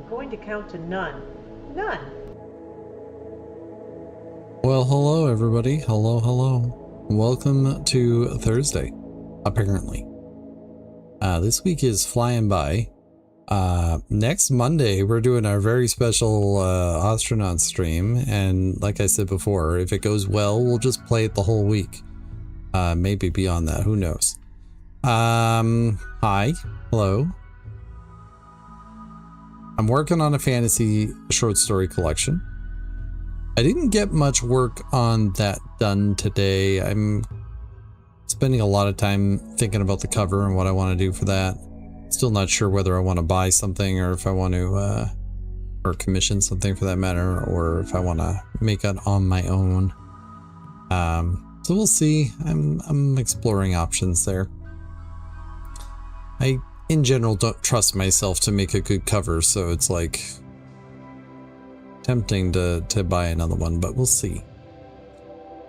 going to count to none. None. Well, hello everybody. Hello, hello. Welcome to Thursday, apparently. This week is flying by. Next Monday, we're doing our very special astronaut stream, and like I said before, if it goes well, we'll just play it the whole week. Maybe beyond that, who knows. Hi. Hello. I'm working on a fantasy short story collection. I didn't get much work on that done today. I'm spending a lot of time thinking about the cover and what I want to do for that. Still not sure whether I want to buy something or if I want to, or commission something for that matter, or if I want to make it on my own. So we'll see. I'm exploring options there. I, in general, don't trust myself to make a good cover, so it's like tempting to buy another one, but we'll see.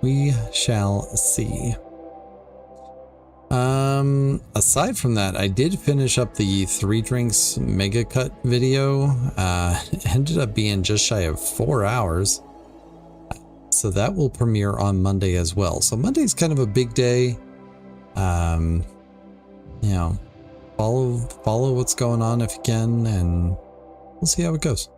We shall see. Aside from that, I did finish up the 3 drinks mega cut video. Ended up being just shy of 4 hours. So that will premiere on Monday as well. So Monday's kind of a big day. You know, follow what's going on if you can, and we'll see how it goes.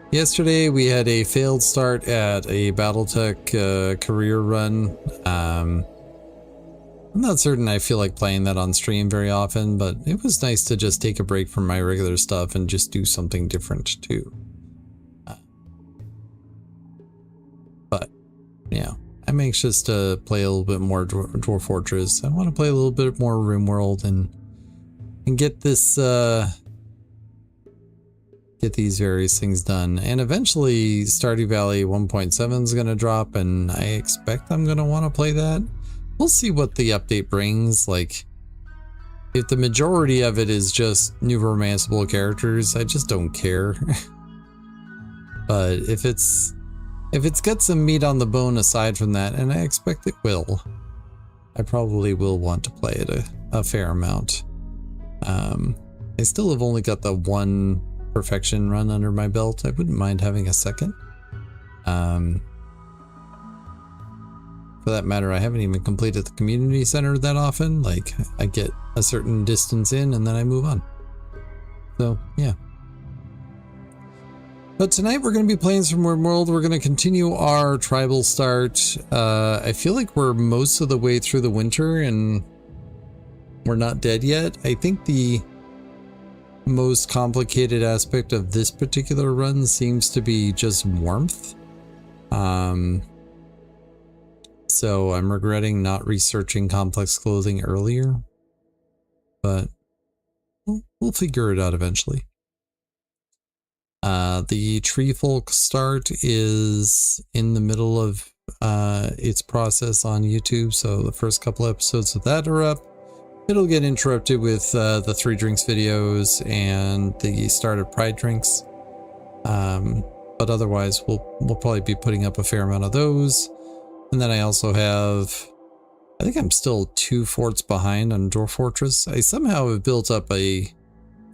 Yesterday we had a failed start at a Battletech career run. I'm not certain I feel like playing that on stream very often, but it was nice to just take a break from my regular stuff and just do something different too. But yeah, I'm anxious to play a little bit more Dwarf Fortress. I want to play a little bit more RimWorld and get this get these various things done. And eventually Stardew Valley 1.7 is going to drop, and I expect I'm going to want to play that. We'll see what the update brings. Like, if the majority of it is just new romanceable characters, I just don't care. But if it's got some meat on the bone aside from that, and I expect it will, I probably will want to play it a fair amount. I still have only got the one perfection run under my belt. I wouldn't mind having a second. For that matter, I haven't even completed the community center that often. Like, I get a certain distance in and then I move on. So yeah. But tonight we're going to be playing some RimWorld. We're going to continue our tribal start. I feel like we're most of the way through the winter and we're not dead yet. I think the most complicated aspect of this particular run seems to be just warmth. So I'm regretting not researching complex clothing earlier, but we'll figure it out eventually. The Tree Folk start is in the middle of its process on YouTube, so the first couple episodes of that are up. It'll get interrupted with the 3 drinks videos and the start of Pride drinks. But otherwise, we'll probably be putting up a fair amount of those. And then I also have, I think I'm still 2 forts behind on Dwarf Fortress. I somehow have built up a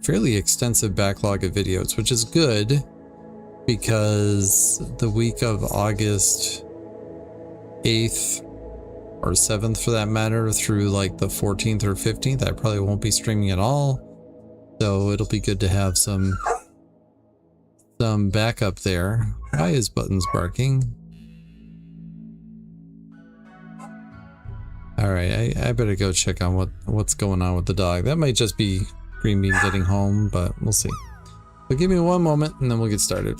fairly extensive backlog of videos, which is good because the week of August 8th or 7th for that matter through like the 14th or 15th, I probably won't be streaming at all. So it'll be good to have some backup there. Why is Buttons barking? Alright, I better go check on what's going on with the dog. That might just be Green Bean getting home, but we'll see. But give me one moment and then we'll get started.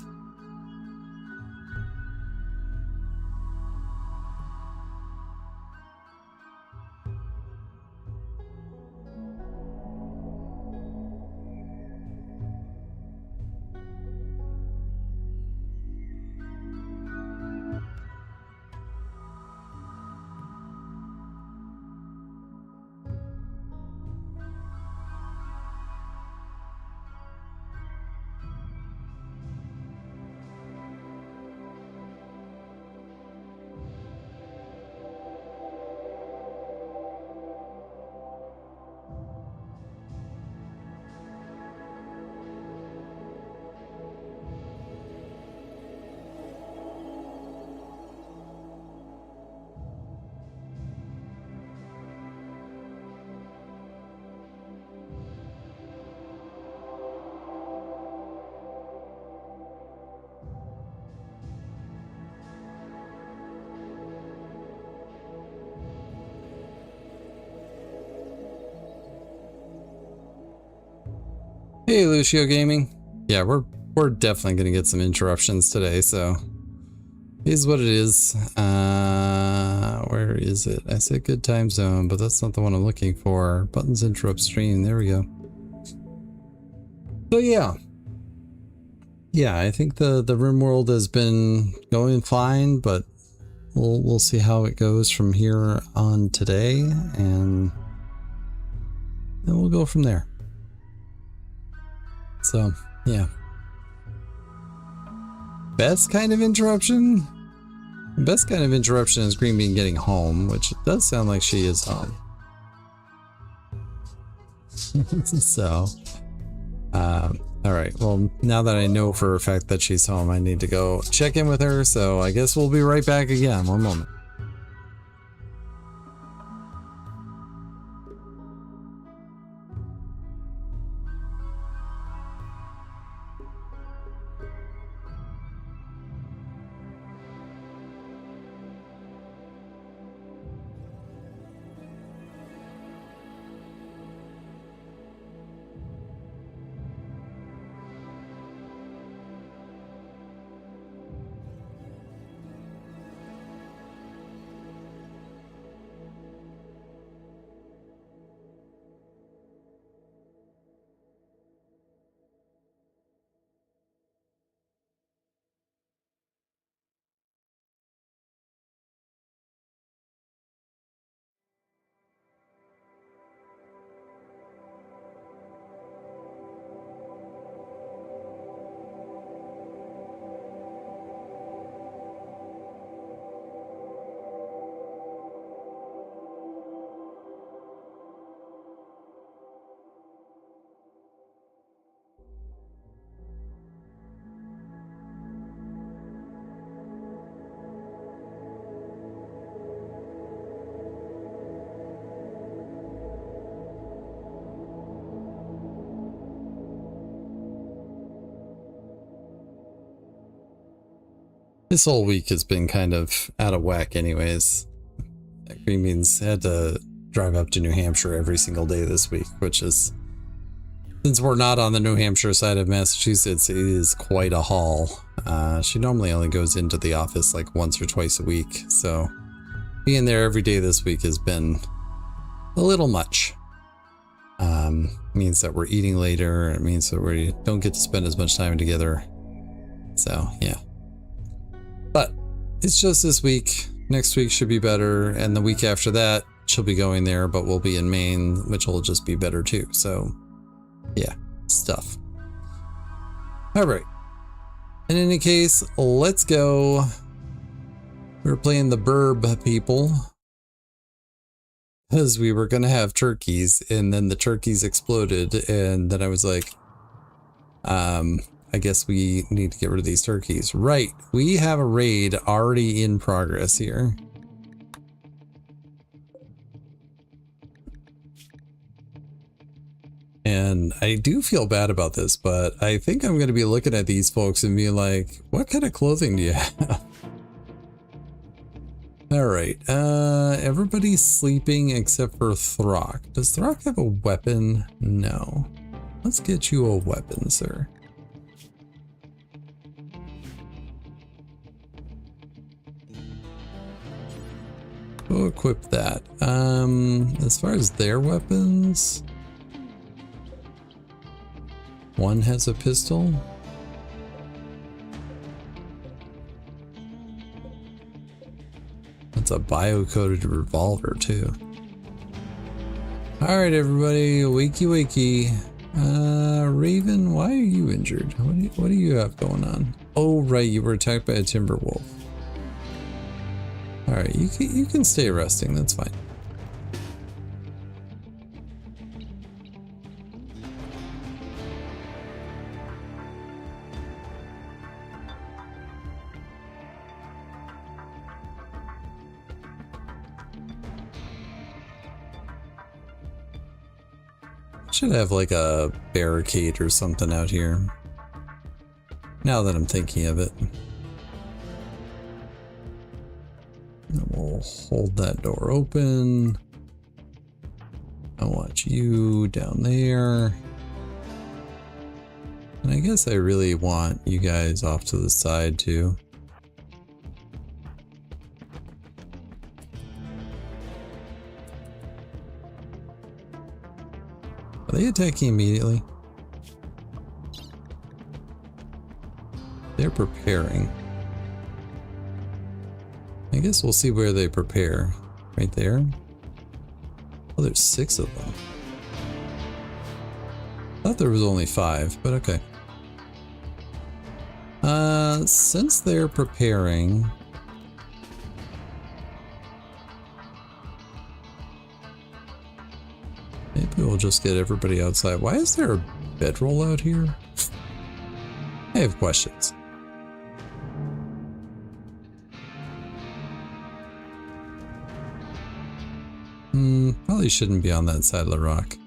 Hey, Lucio Gaming. Yeah, we're definitely gonna get some interruptions today, so is what it is. Where is it? I said good time zone, but that's not the one I'm looking for. Buttons interrupt stream. There we go. So yeah, I think the room world has been going fine, but we'll see how it goes from here on today, and then we'll go from there. So yeah, best kind of interruption. The best kind of interruption is Green Bean getting home, which it does sound like she is home. So, all right. Well, now that I know for a fact that she's home, I need to go check in with her. So I guess we'll be right back again. One moment. This whole week has been kind of out of whack anyways. Green Beans had to drive up to New Hampshire every single day this week, which is, since we're not on the New Hampshire side of Massachusetts, it is quite a haul. She normally only goes into the office like once or twice a week, so being there every day this week has been a little much. Means that we're eating later, it means that we don't get to spend as much time together. So yeah. But it's just this week. Next week should be better, and the week after that she'll be going there, but we'll be in Maine, which will just be better too. So yeah, stuff. All right. In any case, let's go. We're playing the Burb people because we were gonna have turkeys, and then the turkeys exploded, and then I was like, I guess we need to get rid of these turkeys. Right, we have a raid already in progress here. And I do feel bad about this, but I think I'm going to be looking at these folks and be like, what kind of clothing do you have? All right, everybody's sleeping except for Throck. Does Throck have a weapon? No. Let's get you a weapon, sir. We'll equip that. As far as their weapons, one has a pistol. That's a bio-coated revolver too. All right, everybody, wakey wakey. Raven, why are you injured? What do you have going on? Oh, right, you were attacked by a timber wolf. All right, you can stay resting. That's fine. Should have like a barricade or something out here. Now that I'm thinking of it. And we'll hold that door open. I want you down there. guess I really want you guys off to the side too. Are they attacking immediately? They're preparing. I guess we'll see where they prepare. Right there. Oh, there's 6 of them. I thought there was only 5, but okay. Since they're preparing, maybe we'll just get everybody outside. Why is there a bedroll out here? I have questions. Probably shouldn't be on that side of the rock.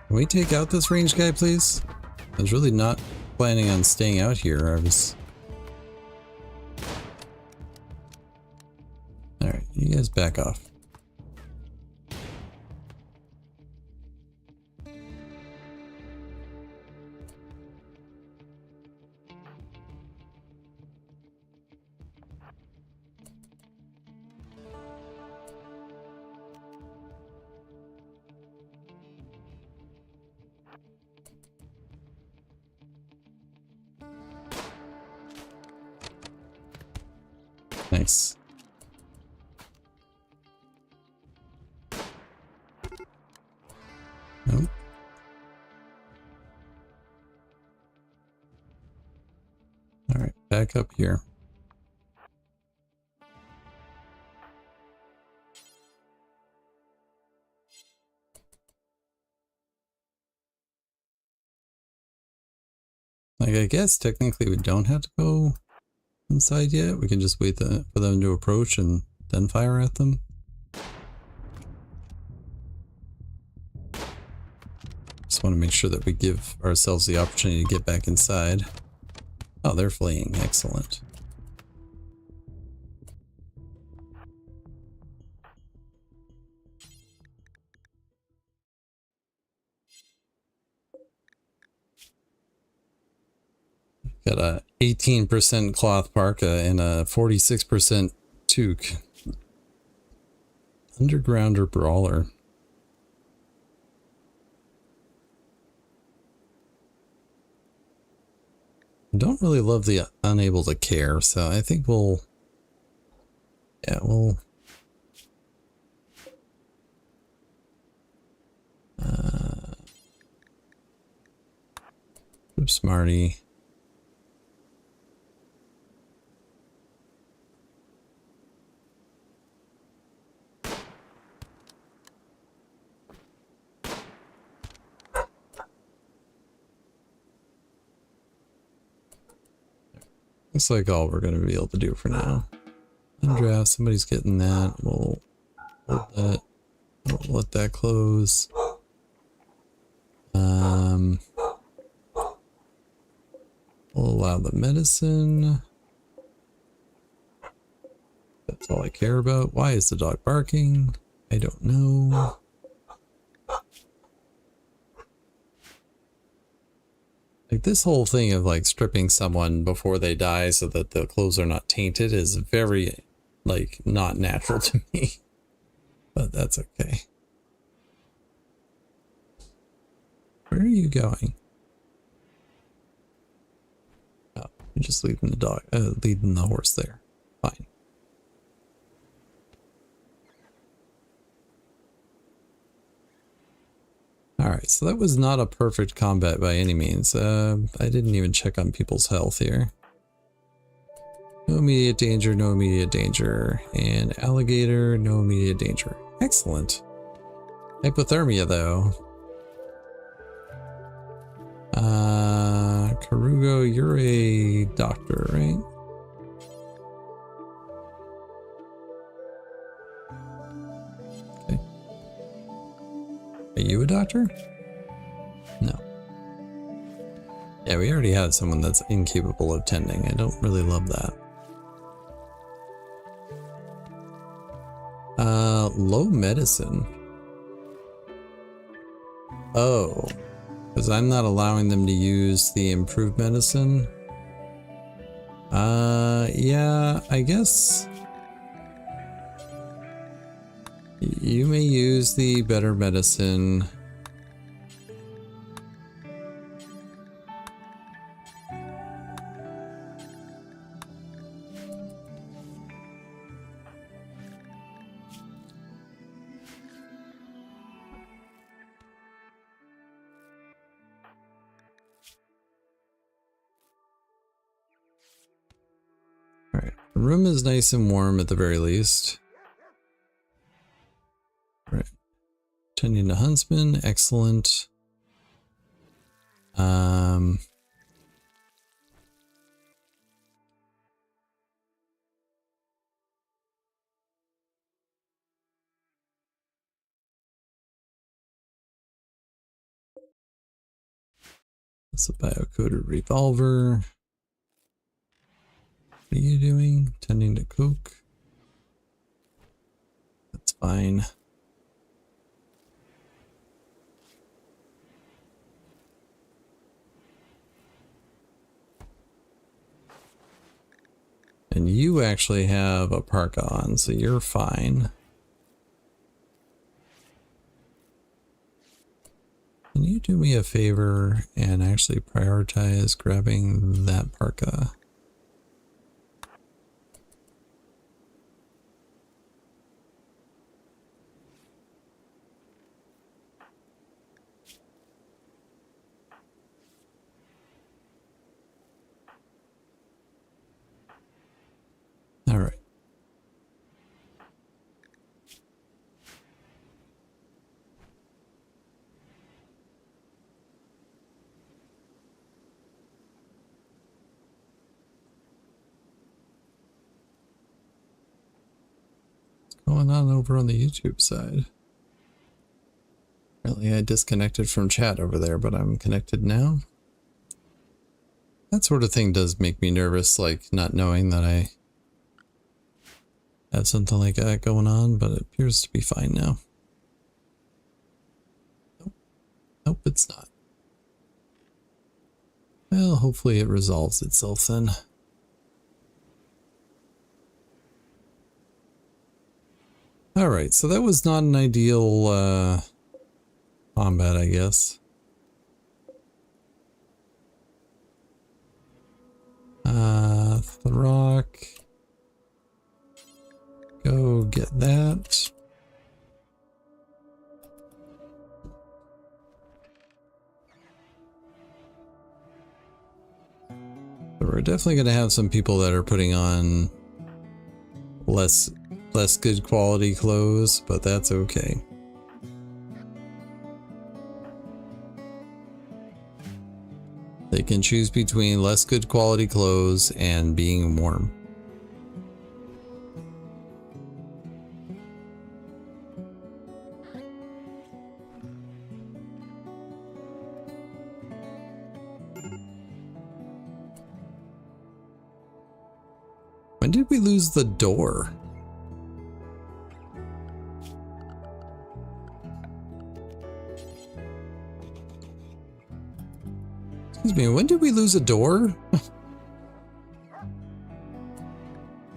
Can we take out this range guy, please? I was really not planning on staying out here. I was... Alright, you guys back off. Nice. Nope. All right, back up here. Like, I guess technically we don't have to go inside yet. We can just wait for them to approach and then fire at them. Just want to make sure that we give ourselves the opportunity to get back inside. Oh, they're fleeing. Excellent. Got a 18% cloth parka and a 46% toque. Undergrounder brawler. I don't really love the unable to care, so I think we'll... Yeah, we'll... Smarty. Looks like all we're going to be able to do for now. Undraft, somebody's getting that. We'll hold that. We'll let that close. We'll allow the medicine. That's all I care about. Why is the dog barking? I don't know. Like, this whole thing of like stripping someone before they die so that the clothes are not tainted is very, like, not natural to me. But that's okay. Where are you going? Oh, you're just leaving the dog, leading the horse there. Fine. All Alright, so that was not a perfect combat by any means. I didn't even check on people's health here. No immediate danger, no immediate danger. And alligator, no immediate danger. Excellent. Hypothermia, though. Karugo, you're a doctor, right? Okay. Are you a doctor? No. Yeah, we already had someone that's incapable of tending. I don't really love that. Low medicine. Oh. Because I'm not allowing them to use the improved medicine. Yeah, I guess you may use the better medicine. Alright, the room is nice and warm at the very least. Alright, tending to huntsman, excellent. That's a biocoded revolver. What are you doing? Tending to coke. That's fine. And you actually have a parka on, so you're fine. Can you do me a favor and actually prioritize grabbing that parka? All right. What's going on over on the YouTube side? Apparently I disconnected from chat over there, but I'm connected now. That sort of thing does make me nervous, like not knowing that I have something like that going on, but it appears to be fine now. Nope, nope, it's not. Well, hopefully it resolves itself then. Alright, so that was not an ideal combat, I guess. Throck. Go get that. So we're definitely going to have some people that are putting on less good quality clothes, but that's okay. They can choose between less good quality clothes and being warm. When did we lose the door? Excuse me, when did we lose a door?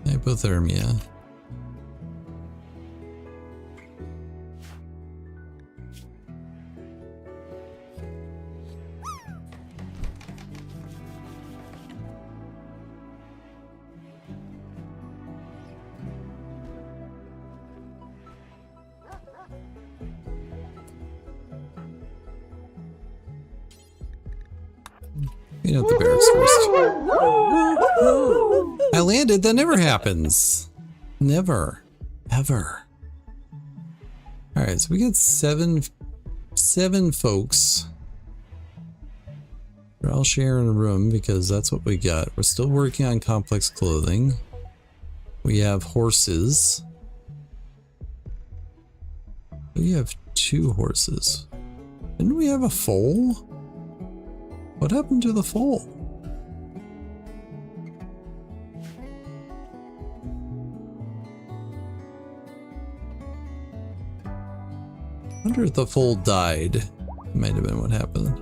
Hypothermia. Clean out the barracks first. I landed. That never happens. Never. Ever. Alright, so we got seven folks. We're all sharing a room because that's what we got. We're still working on complex clothing. We have horses. We have 2 horses. Didn't we have a foal? What happened to the foal? I wonder if the foal died. Might have been what happened.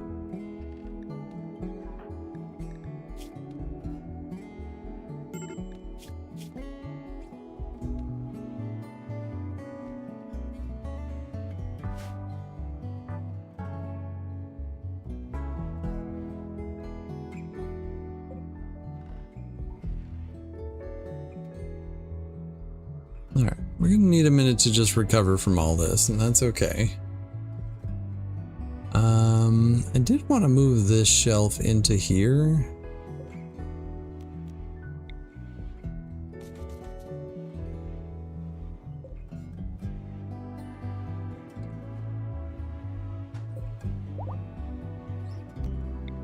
Alright, we're gonna need a minute to just recover from all this, and that's okay. I did want to move this shelf into here.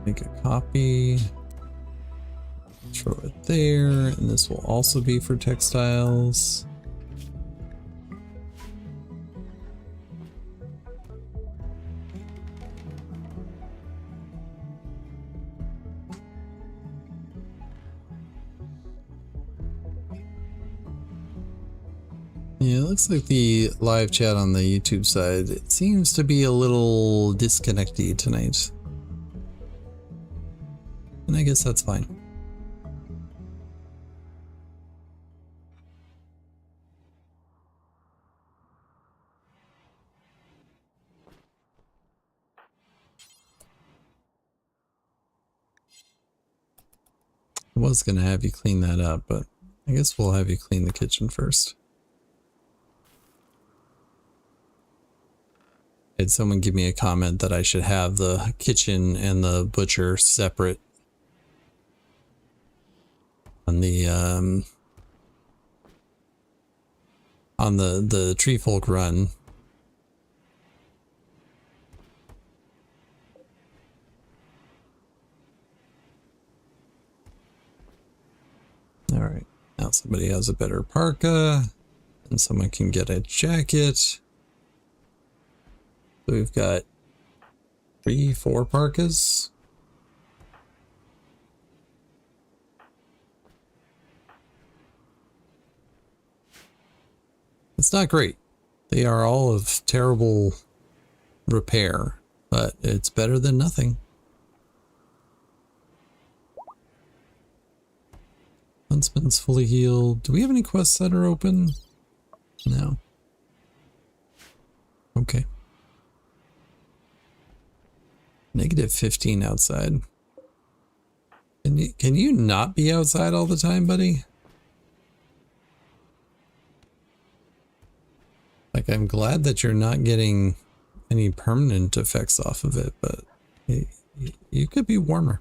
Make a copy. Throw it there, and this will also be for textiles. Yeah, it looks like the live chat on the YouTube side, it seems to be a little disconnected tonight. And I guess that's fine. I was going to have you clean that up, but I guess we'll have you clean the kitchen first. I had someone give me a comment that I should have the kitchen and the butcher separate on the Tree Folk run. All right, now somebody has a better parka, and someone can get a jacket. So we've got 3, 4 parkas. It's not great. They are all of terrible repair, but it's better than nothing. Huntsman's fully healed. Do we have any quests that are open? No. Okay. -15 outside. Can you not be outside all the time, buddy? Like, I'm glad that you're not getting any permanent effects off of it, but you could be warmer.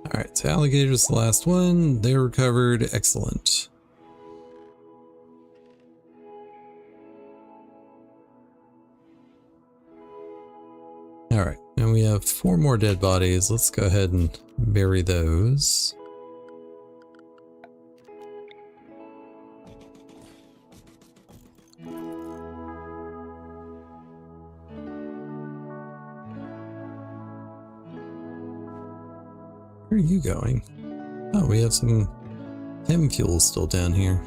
Alright, so alligator's the last one. They're recovered. Excellent. Alright, and we have 4 more dead bodies. Let's go ahead and bury those. Where are you going? Oh, we have some chem fuel still down here.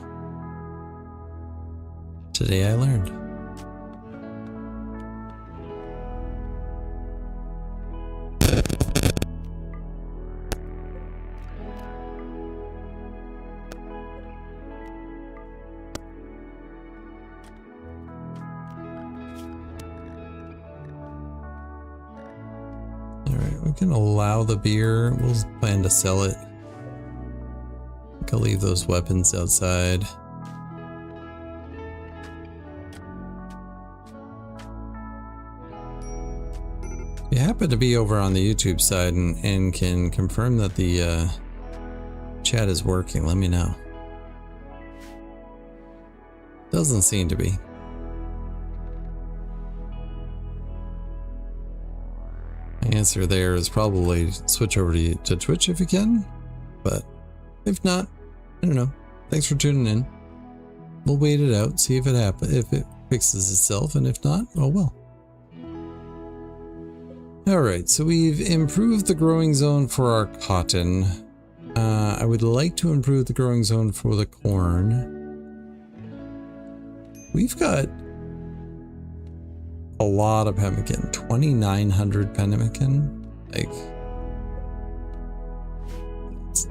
Today I learned. Alright, Alright, we can allow the beer. We'll plan to sell it. We can leave those weapons outside. If you happen to be over on the YouTube side and can confirm that the chat is working, let me know. Doesn't seem to be. The answer there is probably switch over to Twitch if you can, but if not, I don't know. Thanks for tuning in. We'll wait it out, see if it happens, if it fixes itself, and if not, oh well. Alright, so we've improved the growing zone for our cotton. I would like to improve the growing zone for the corn. We've got a lot of pemmican, 2,900 pemmican. Like,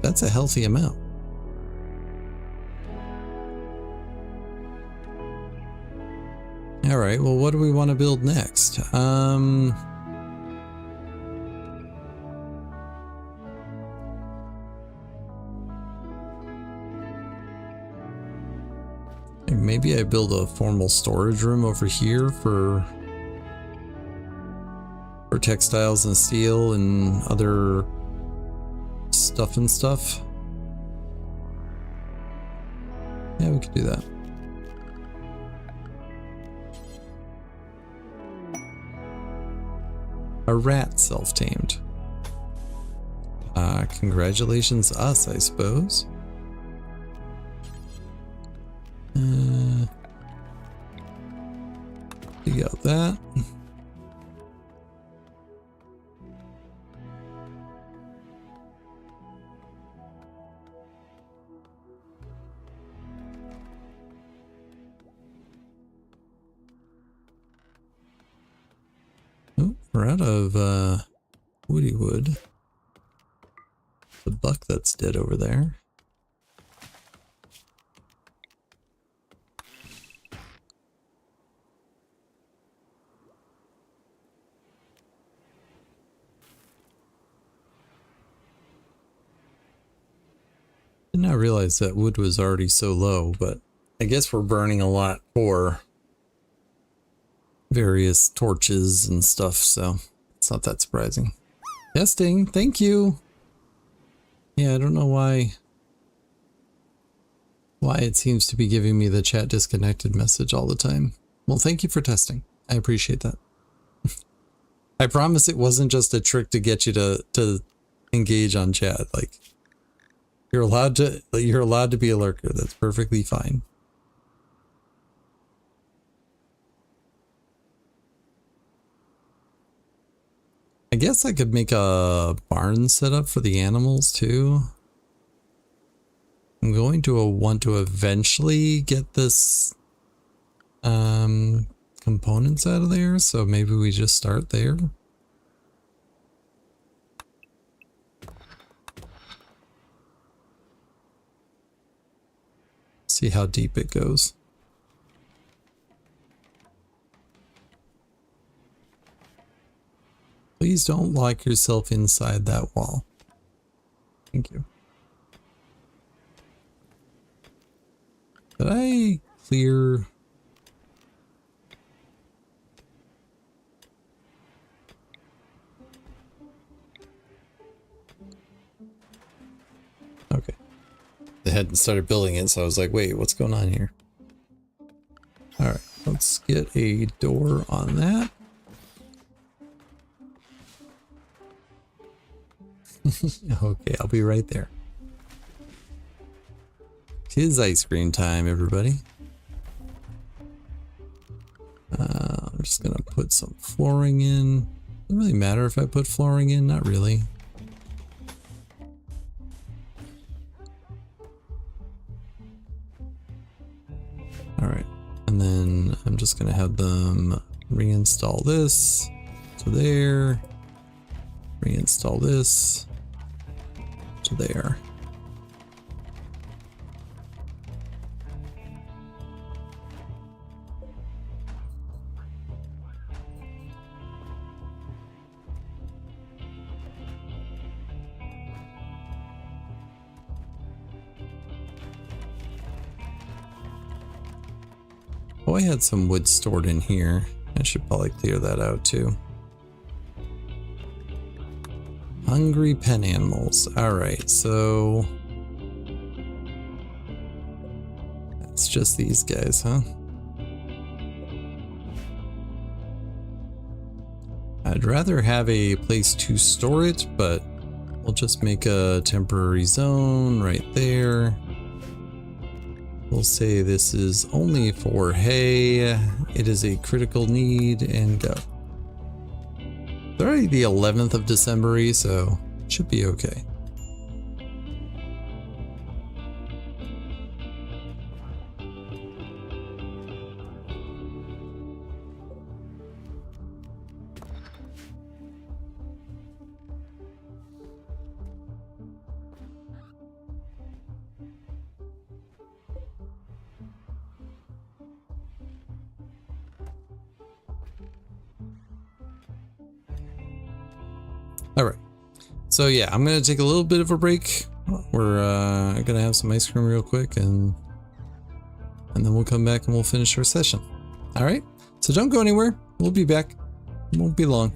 that's a healthy amount. All right, well, what do we want to build next? Maybe I build a formal storage room over here for textiles and steel and other stuff and stuff. Yeah, we could do that. A rat self-tamed. Congratulations us, I suppose. You got that. Oh, we're out of woody wood. The buck that's dead over there. Did not realize that wood was already so low, but I guess we're burning a lot for various torches and stuff, so it's not that surprising. Testing, thank you. Yeah, I don't know why it seems to be giving me the chat disconnected message all the time. Well, thank you for testing. I appreciate that. I promise it wasn't just a trick to get you to engage on chat. Like, you're allowed to be a lurker. That's perfectly fine. I guess I could make a barn setup for the animals too. I'm going to want to eventually get this components out of there, so maybe we just start there. See how deep it goes. Please don't lock yourself inside that wall. Thank you. Did I clear? Okay. They hadn't started building it, so I was like, wait, what's going on here? Alright, let's get a door on that. Okay, I'll be right there. Tis ice cream time, everybody. I'm just gonna put some flooring in. Doesn't really matter if I put flooring in, not really. Alright, and then I'm just gonna have them reinstall this to there, reinstall this to there. Oh, I had some wood stored in here. I should probably clear that out too. Hungry pen animals. Alright, so it's just these guys, huh? I'd rather have a place to store it, but we'll just make a temporary zone right there. We'll say this is only for hay. It is a critical need and go. It's already the 11th of December, so it should be okay. Alright, so yeah, I'm going to take a little bit of a break. We're going to have some ice cream real quick and then we'll come back and we'll finish our session. Alright, so don't go anywhere. We'll be back. It won't be long.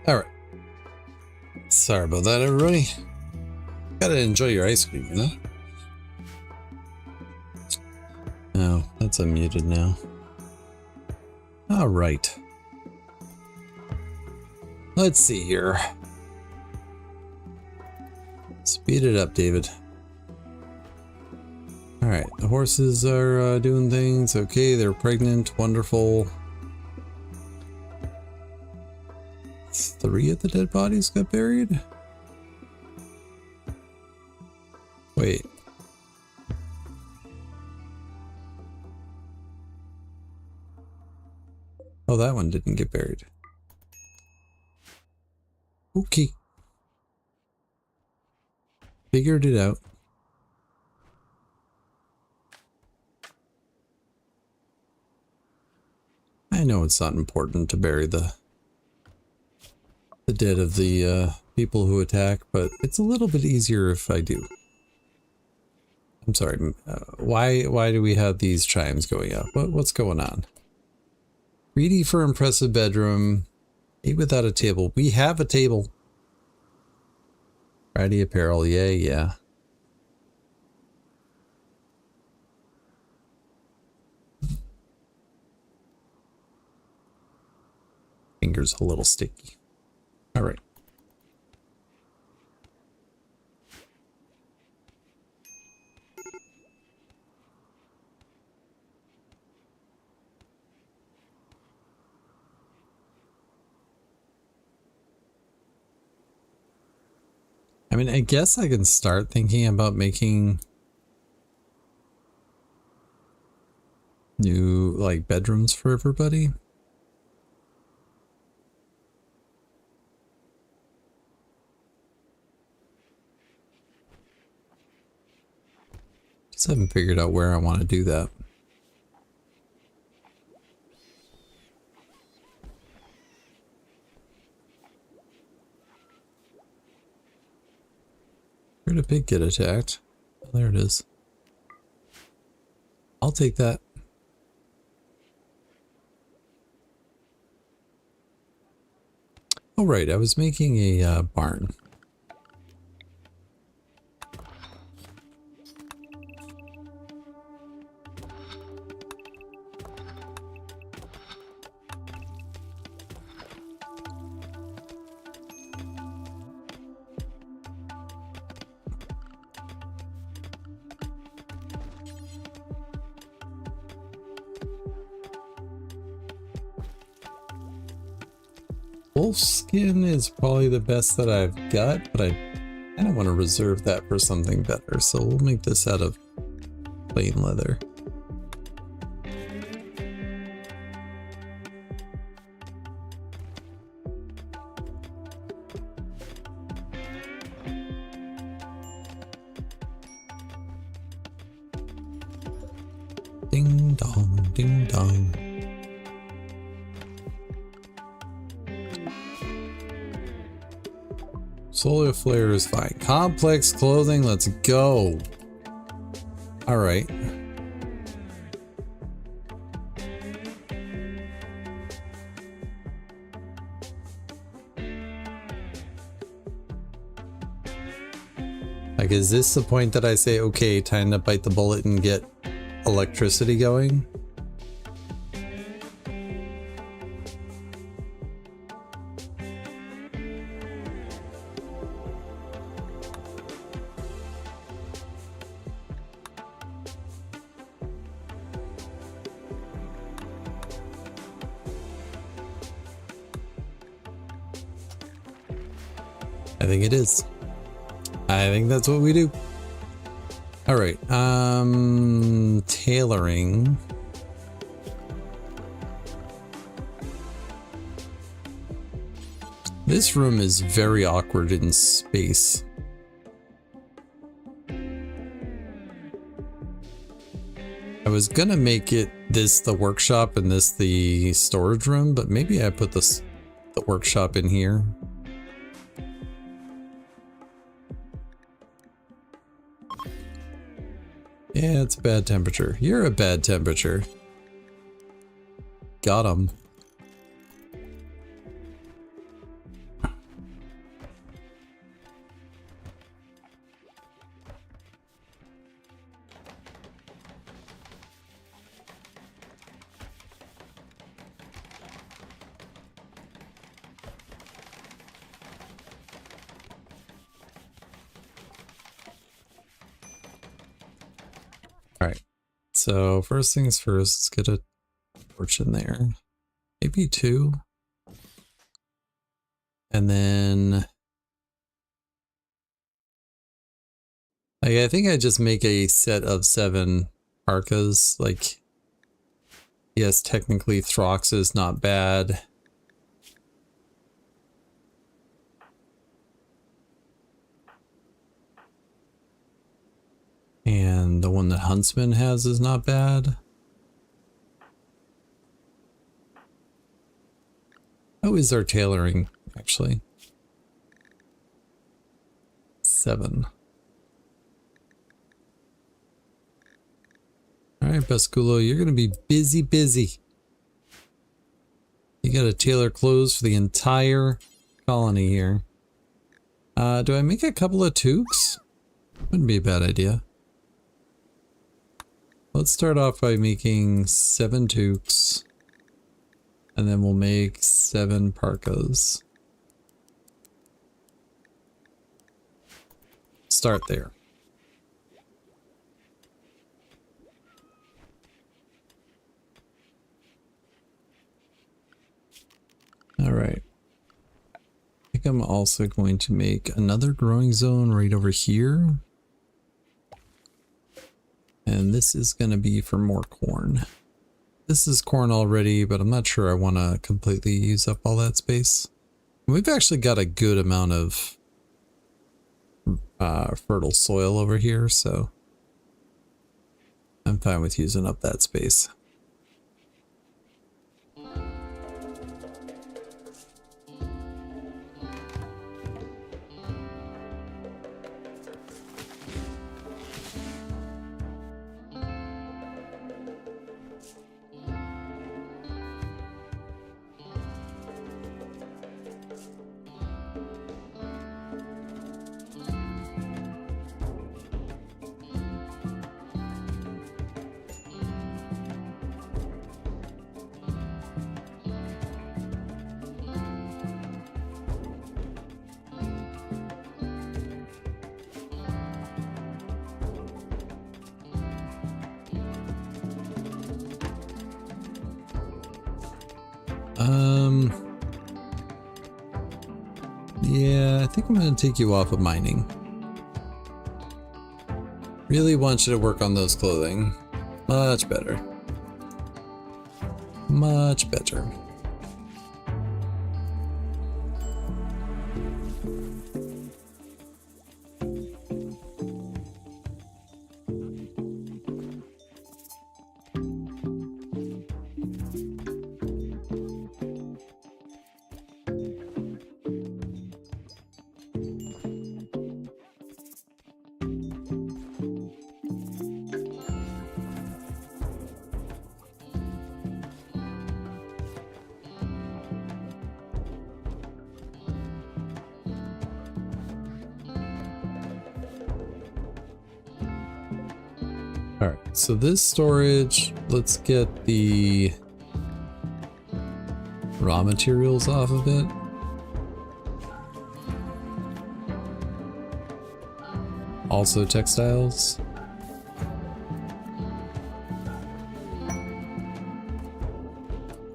All right. Sorry about that, everybody. Gotta enjoy your ice cream, you know? Oh, that's unmuted now. All right. Let's see here. Speed it up, David. All right, the horses are doing things. Okay, they're pregnant. Wonderful. 3 of the dead bodies got buried? Wait. Oh, that one didn't get buried. Okay. Figured it out. I know it's not important to bury the dead of the people who attack, but it's a little bit easier if I do. I'm sorry. Why do we have these chimes going up? What's going on? Greedy for impressive bedroom. Ate without a table. We have a table. Friday apparel. Yeah. Fingers a little sticky. All right. I mean, I guess I can start thinking about making new, like, bedrooms for everybody. Just haven't figured out where I want to do that. Where did a pig get attacked? Oh, there it is. I'll take that. Oh, right. I was making a barn. Wolf skin is probably the best that I've got, but I kind of want to reserve that for something better. So we'll make this out of plain leather. Ding dong, ding dong. Solar flare is fine. Complex clothing, let's go. All right. Like, is this the point that I say, okay, time to bite the bullet and get electricity going? I think it is. I think that's what we do. All right. Tailoring. This room is very awkward in space. I was gonna make it this the workshop and this the storage room, but maybe I put the workshop in here. Yeah, it's a bad temperature. You're a bad temperature. Got him. Alright, so first things first, let's get a torch in there. Maybe 2. And then... I think I just make a set of 7 parkas. Like, yes, technically Throx is not bad. And the one that Huntsman has is not bad. How is our tailoring, actually? 7. Alright, Basculo, you're gonna be busy. You gotta tailor clothes for the entire colony here. Do I make a couple of toques? Wouldn't be a bad idea. Let's start off by making 7 toques. And then we'll make 7 parkas. Start there. Alright. I think I'm also going to make another growing zone right over here. And this is going to be for more corn. This is corn already, but I'm not sure I want to completely use up all that space. We've actually got a good amount of fertile soil over here, so I'm fine with using up that space. Yeah, I think I'm going to take you off of mining. Really want you to work on those clothing. Much better. Much better. All right, so this storage, let's get the raw materials off of it. Also textiles.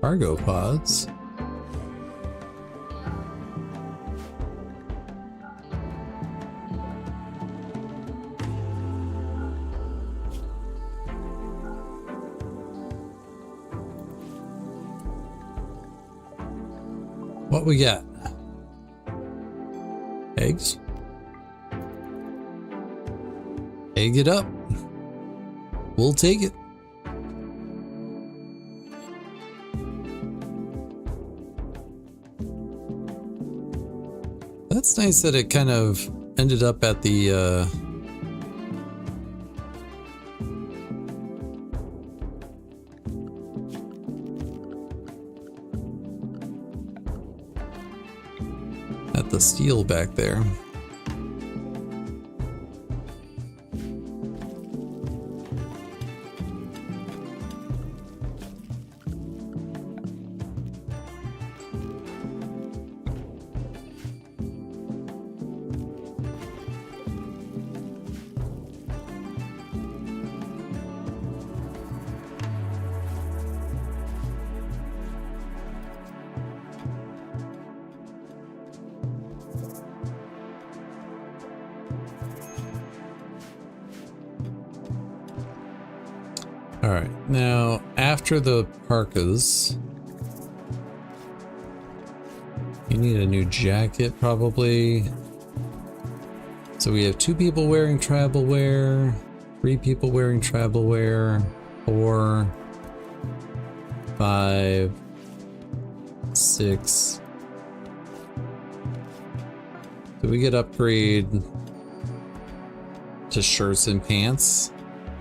Cargo pods. What we got? Eggs? Egg it up. We'll take it. That's nice that it kind of ended up at the steel back there. Alright, now after the parkas, you need a new jacket probably. So we have 2 people wearing travel wear, 3 people wearing travel wear, 4, 5, 6. Do we get upgrade to shirts and pants?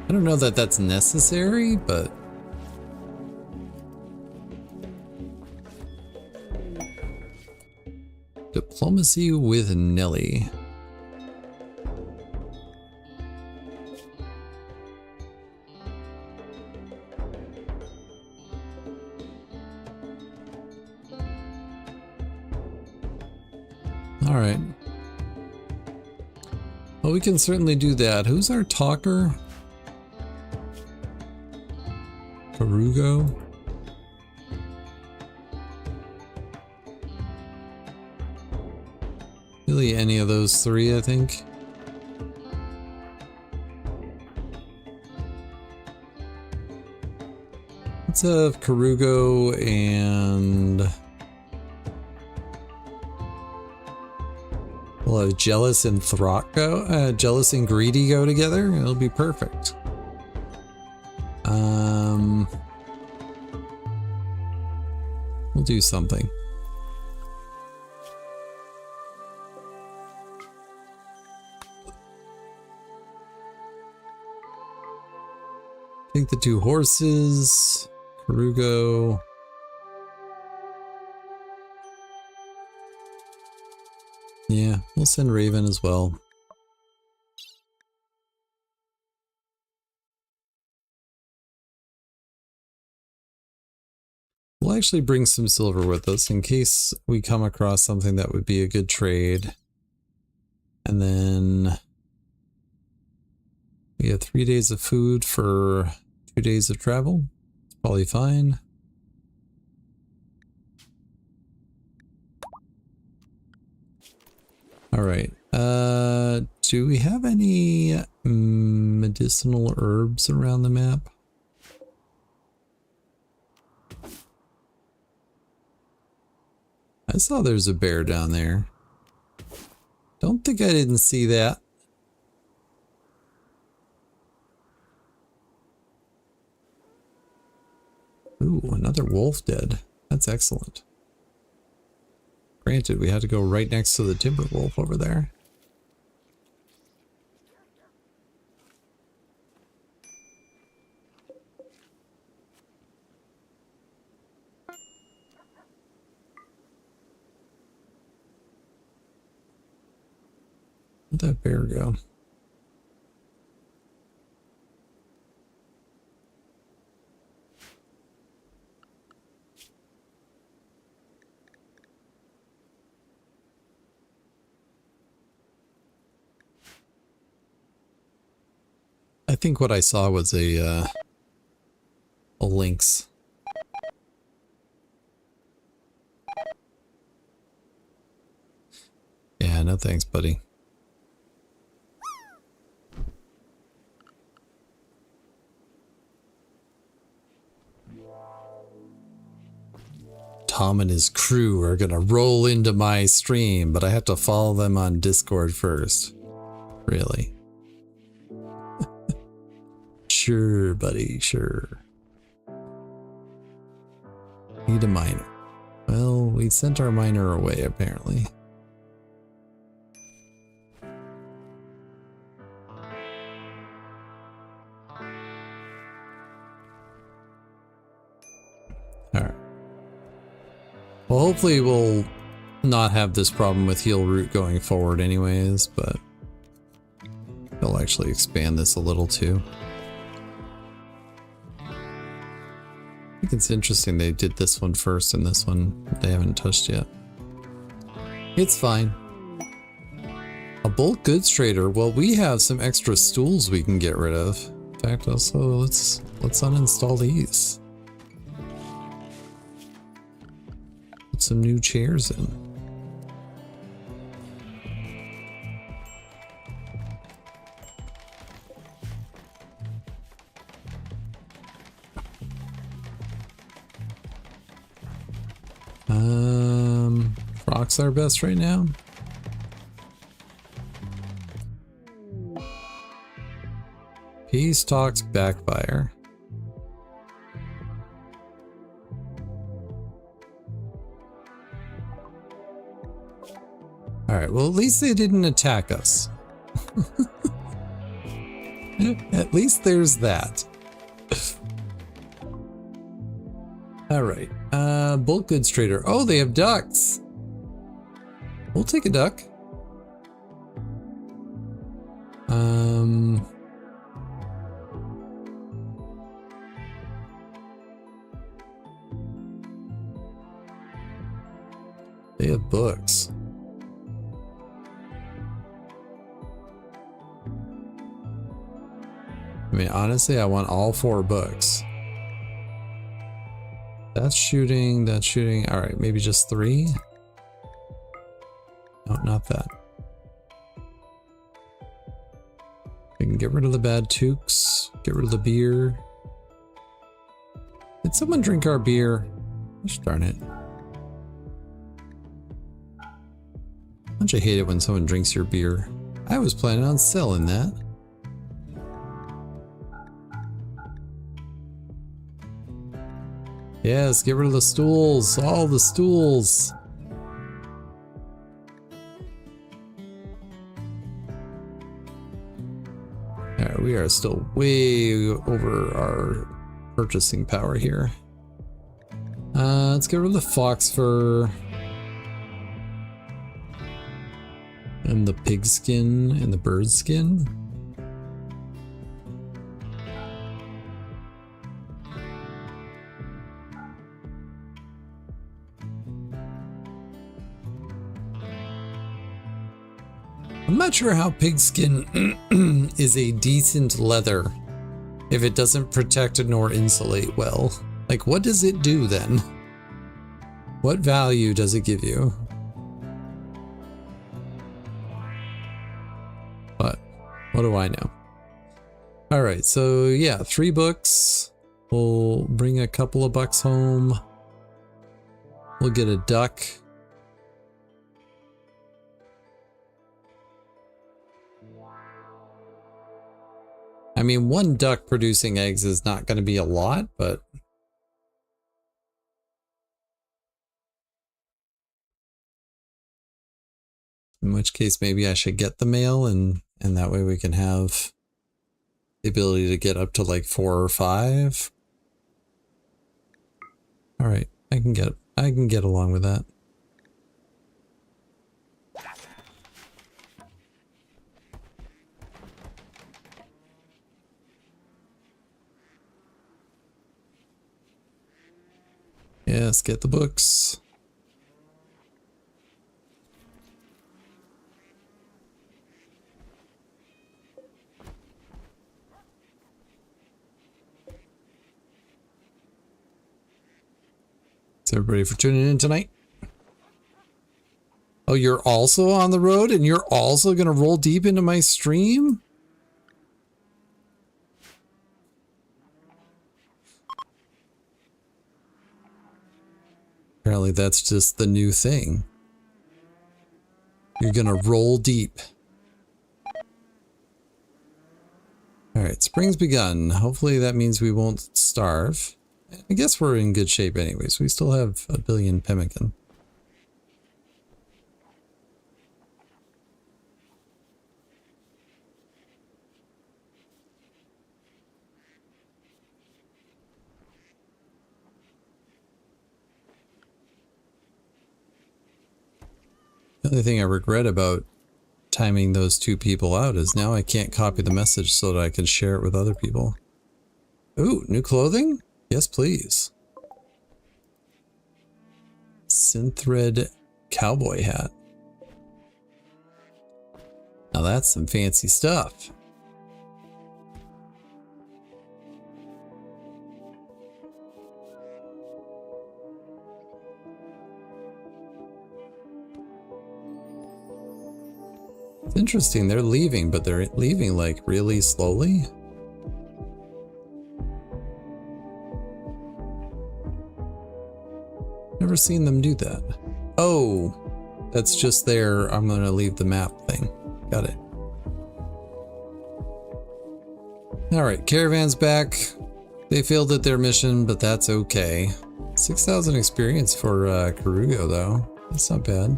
I don't know that that's necessary, but diplomacy with Nelly. All right. Well, we can certainly do that. Who's our talker? Karugo? Really any of those 3, I think. Let's have Karugo and we'll have Jealous and Throck go, Jealous and Greedy go together. It'll be perfect. We'll do something. Take the 2 horses, Karugo. Yeah, we'll send Raven as well. We'll actually bring some silver with us in case we come across something that would be a good trade. And then we have 3 days of food for 2 days of travel. It's probably fine. All right. Do we have any medicinal herbs around the map? I saw there's a bear down there. Don't think I didn't see that. Ooh, another wolf dead. That's excellent. Granted, we had to go right next to the timber wolf over there. Where'd that bear go? think what I saw was a lynx. Yeah, no thanks, buddy. Tom and his crew are gonna roll into my stream, but I have to follow them on Discord first. Really? Sure, buddy, sure. Need a miner. Well, we sent our miner away, apparently. Alright. Well, hopefully we'll not have this problem with heal root going forward anyways, but they'll actually expand this a little too. I think it's interesting they did this one first and this one they haven't touched yet. It's fine. A bulk goods trader. Well, we have some extra stools we can get rid of. In fact, also let's uninstall these. Put some new chairs in. Rock's our best right now. Peace talks backfire. Alright, well at least they didn't attack us. At least there's that. Alright, bulk goods trader. Oh, they have ducks! We'll take a duck. They have books. I mean, honestly, I want all 4 books. That's shooting, that's shooting. All right, maybe just 3? No, not that. We can get rid of the bad toques, get rid of the beer. Did someone drink our beer? Gosh darn it. Don't you hate it when someone drinks your beer? I was planning on selling that. Yes, get rid of the stools, all the stools. Alright, we are still way over our purchasing power here. Let's get rid of the fox fur. And the pig skin and the bird skin. I'm not sure how pigskin is a decent leather if it doesn't protect nor insulate well. Like, what does it do then? What value does it give you? But what do I know? All right, so yeah, 3 books. We'll bring a couple of bucks home. We'll get a duck. I mean, 1 duck producing eggs is not going to be a lot, but in which case maybe I should get the male and that way we can have the ability to get up to like 4 or 5. All right, I can get along with that. Yes, get the books. Thanks everybody for tuning in tonight. Oh, you're also on the road and you're also going to roll deep into my stream? Apparently that's just the new thing. You're going to roll deep. Alright, spring's begun. Hopefully that means we won't starve. I guess we're in good shape anyways. We still have a billion pemmican. The only thing I regret about timing those two people out is now I can't copy the message so that I can share it with other people. Ooh, new clothing? Yes, please. Synthread cowboy hat. Now that's some fancy stuff. It's interesting, they're leaving, but they're leaving like really slowly. Never seen them do that. Oh, that's just their I'm gonna leave the map thing. Got it. Alright, caravan's back. They failed at their mission, but that's okay. 6,000 experience for Karugo though. That's not bad.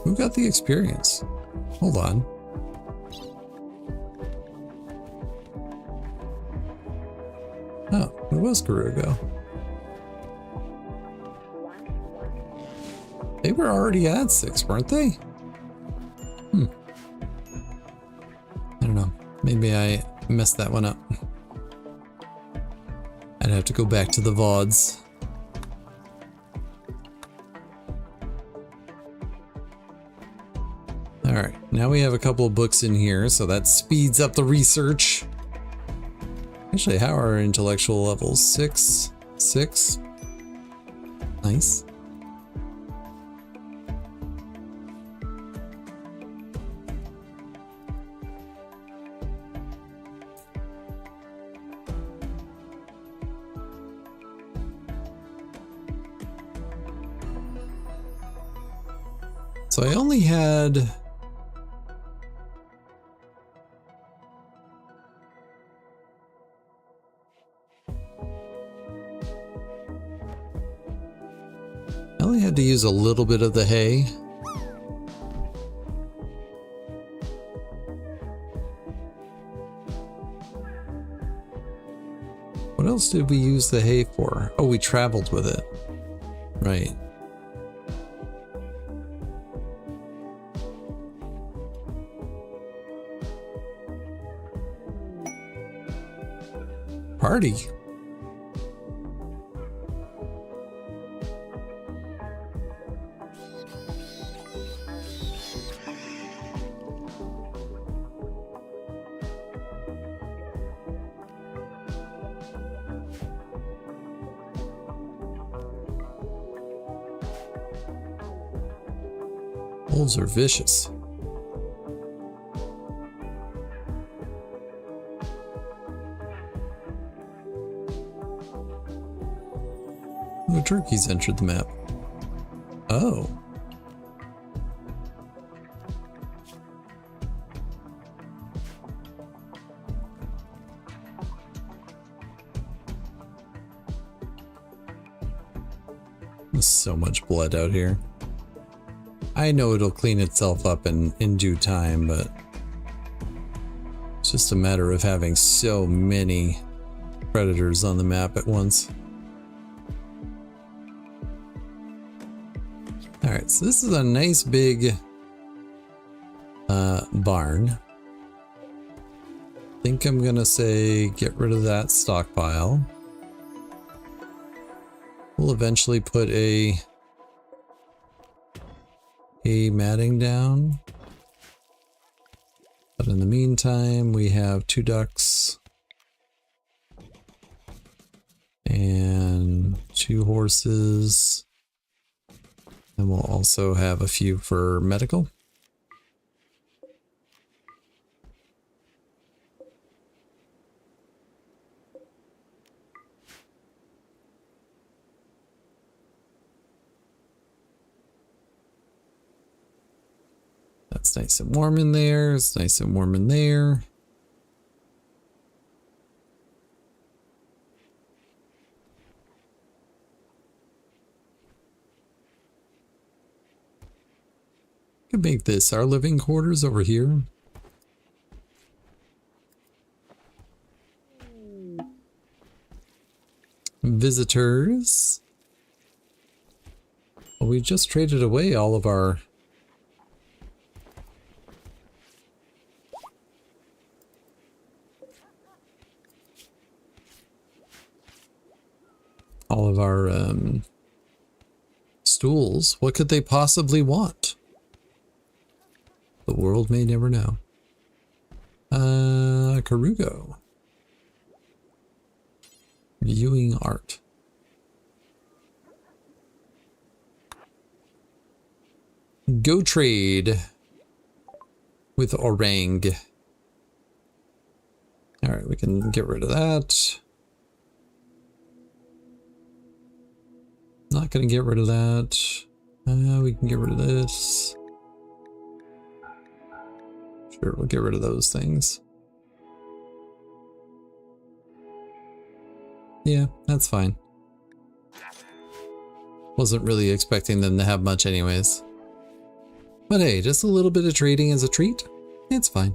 Who got the experience? Hold on. Oh, it was Karugo. They were already at 6, weren't they? I don't know. Maybe I messed that one up. I'd have to go back to the VODs. Alright, now we have a couple of books in here, so that speeds up the research. Actually, how are our intellectual levels? 6? 6? Nice. So I only had... to use a little bit of the hay. What else did we use the hay for? Oh, we traveled with it. Right. Party. Wolves are vicious. The turkeys entered the map. Oh. There's so much blood out here. I know it'll clean itself up in due time, but it's just a matter of having so many predators on the map at once. Alright, so this is a nice big barn. I think I'm gonna say get rid of that stockpile. We'll eventually put a matting down. But in the meantime, we have 2 ducks. And 2 horses. And we'll also have a few for medical. That's nice and warm in there. It's nice and warm in there. Could make this our living quarters over here. Visitors. Well, we just traded away all of our stools. What could they possibly want? The world may never know. Karugo. Viewing art. Go trade with Orang. Alright, we can get rid of that. Not going to get rid of that. We can get rid of this. Sure, we'll get rid of those things. Yeah, that's fine. Wasn't really expecting them to have much anyways. But hey, just a little bit of trading as a treat. It's fine.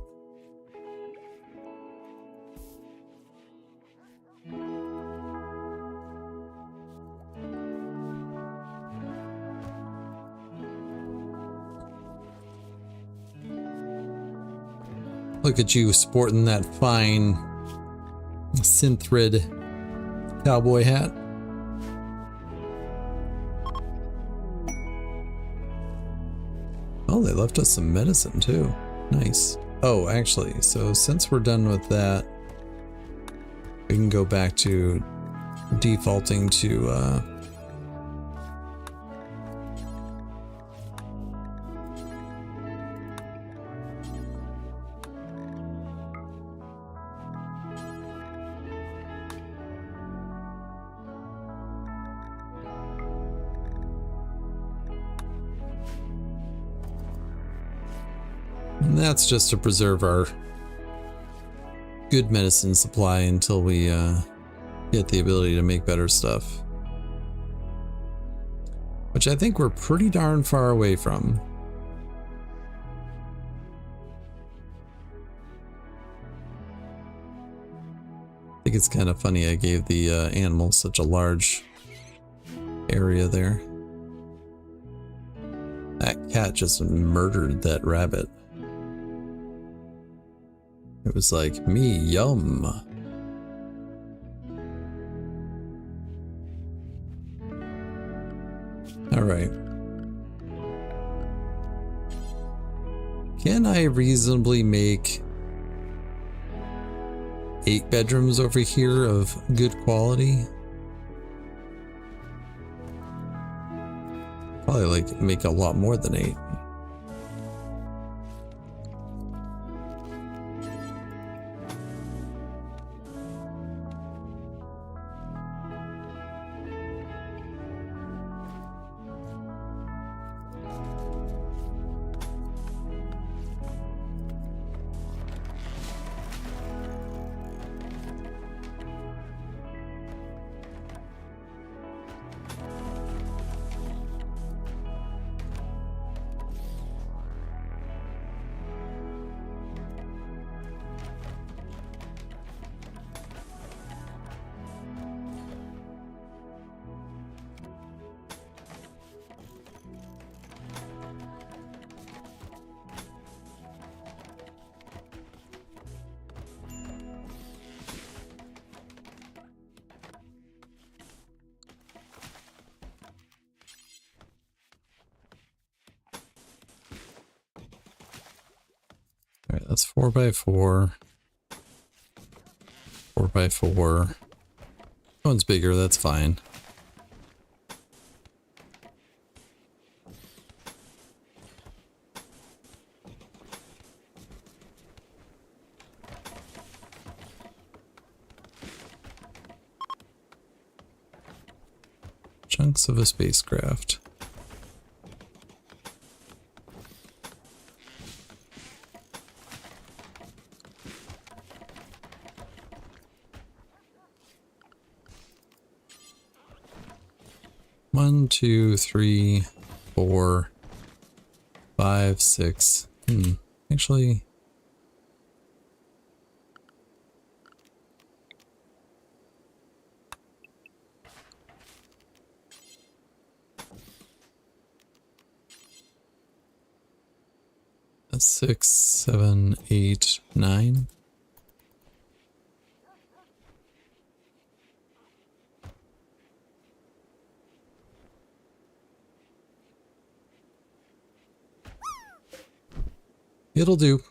Look at you sporting that fine synth thread cowboy hat. Oh, they left us some medicine too. Nice. Oh, actually, so since we're done with that, we can go back to defaulting to and that's just to preserve our good medicine supply until we get the ability to make better stuff. Which I think we're pretty darn far away from. I think it's kind of funny I gave the animals such a large area there. That cat just murdered that rabbit. It was like, me, yum. All right. Can I reasonably make 8 bedrooms over here of good quality? Probably like make a lot more than 8. All right, that's 4 by 4. 4 by 4. One's bigger, that's fine. Chunks of a spacecraft. One, two, three, 4, 5, 6. Actually, that's 6, 7, 8, 9. It'll do.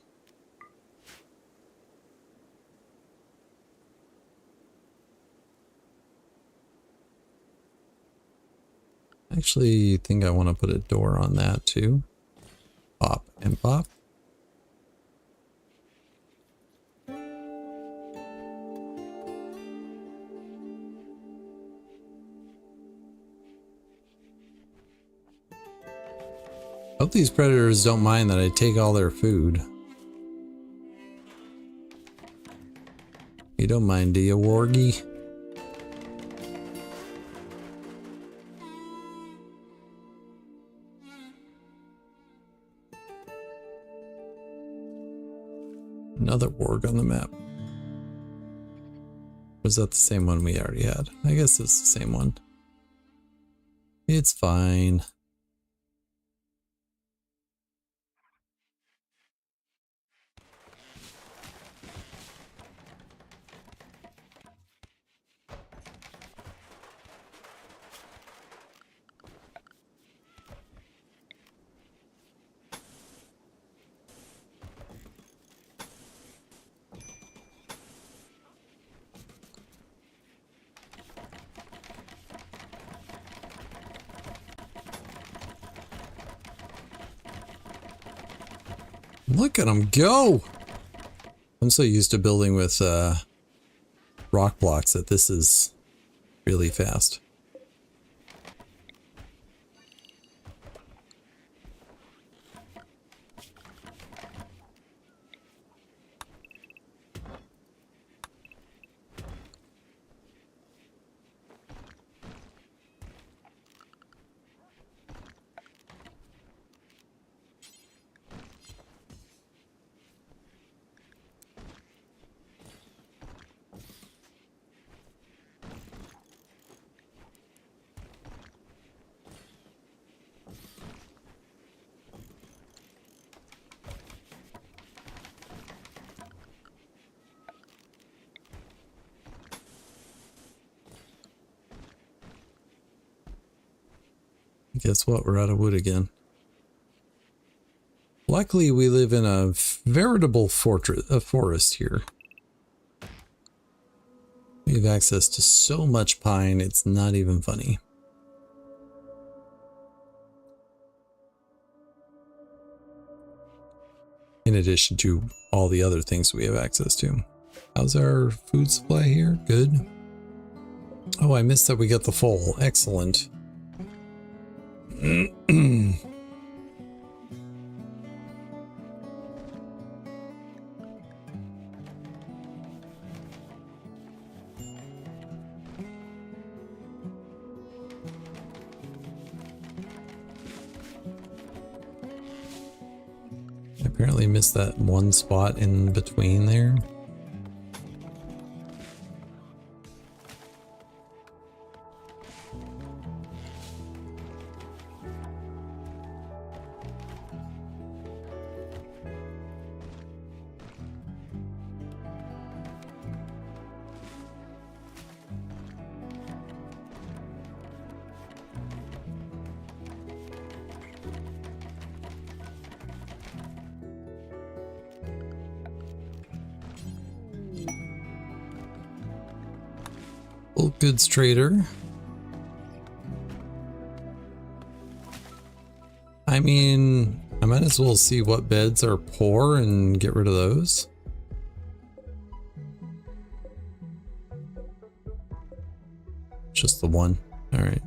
Actually, think I want to put a door on that too. Pop and pop. Hope these predators don't mind that I take all their food. You don't mind, do you, Wargie? Another warg on the map. Was that the same one we already had? I guess it's the same one. It's fine. Look at them go! I'm so used to building with rock blocks that this is really fast. Guess what? We're out of wood again. Luckily, we live in a veritable forest here. We have access to so much pine, it's not even funny. In addition to all the other things we have access to. How's our food supply here? Good. Oh, I missed that we got the full. Excellent. Apparently missed that one spot in between there. Bulk goods trader. I mean, I might as well see what beds are poor and get rid of those. Just the one. Alright.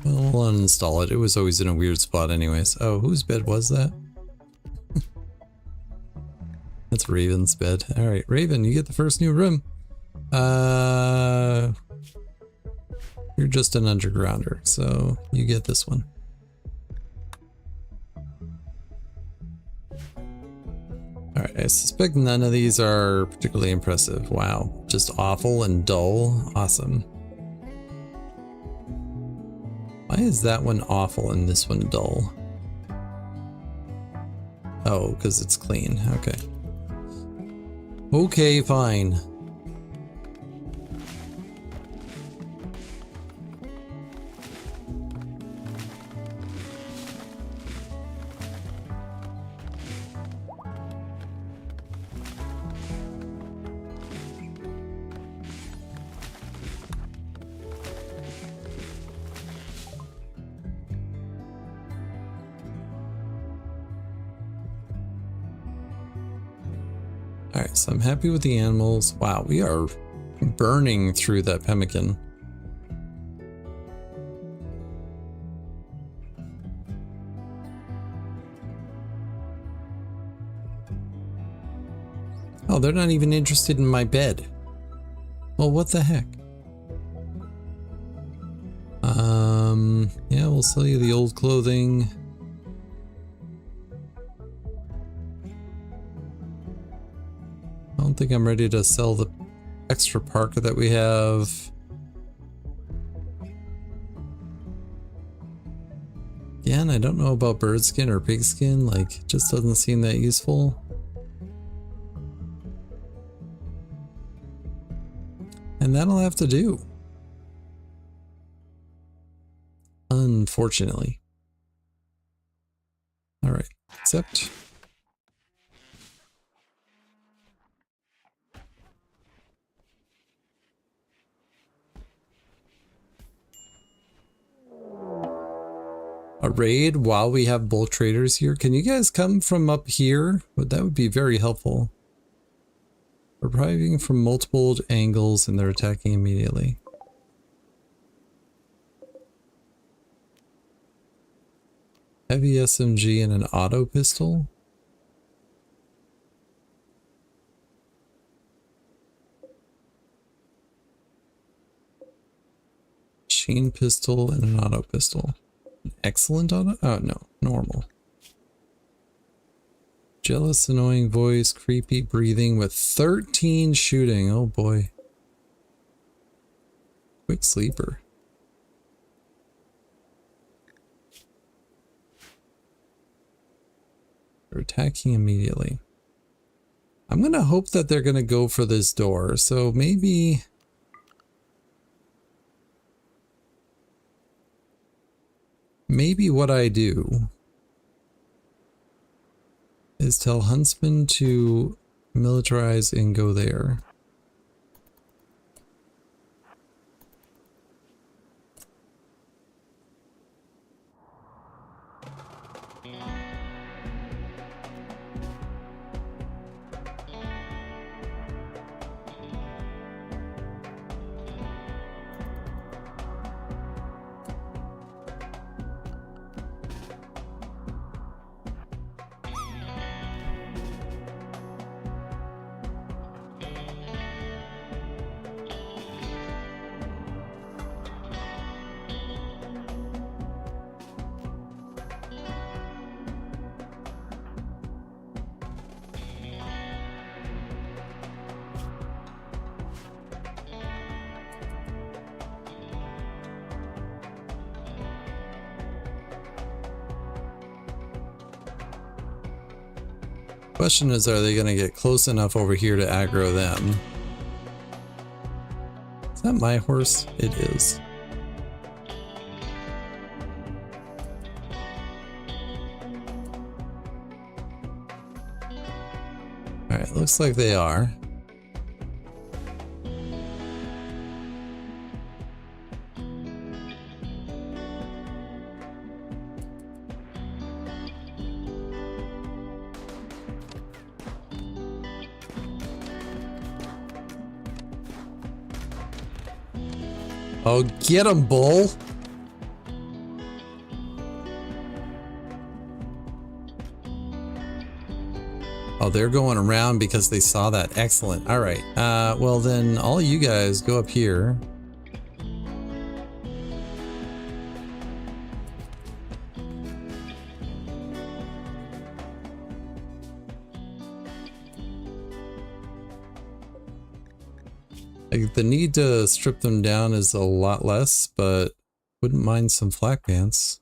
Well, we'll uninstall it. It was always in a weird spot anyways. Oh, whose bed was that? That's Raven's bed. Alright, Raven, you get the first new room. You're just an undergrounder, so you get this one. Alright, I suspect none of these are particularly impressive. Wow, just awful and dull. Awesome. Why is that one awful and this one dull? Oh, because it's clean. Okay. Okay, fine. Alright, so I'm happy with the animals. Wow, we are burning through that pemmican. Oh, they're not even interested in my bed. Well, what the heck? Yeah, we'll sell you the old clothing. I don't think I'm ready to sell the extra parka that we have. Again, I don't know about bird skin or pig skin, like, it just doesn't seem that useful. And that'll have to do. Unfortunately. Alright, accept. A raid while we have bulk traders here. Can you guys come from up here? That would be very helpful. Arriving from multiple angles and they're attacking immediately. Heavy SMG and an auto pistol. Machine pistol and an auto pistol. Excellent auto? Oh no, normal. Jealous, annoying voice, creepy breathing with 13 shooting. Oh boy. Quick sleeper. They're attacking immediately. I'm gonna hope that they're gonna go for this door, so maybe... Maybe what I do is tell Huntsman to militarize and go there. Question is, are they going to get close enough over here to aggro them? Is that my horse? It is. Alright, looks like they are. Oh, get him, bull! Oh, they're going around because they saw that. Excellent. All right. Well then, all you guys go up here. Like, the need to strip them down is a lot less, but wouldn't mind some flak pants.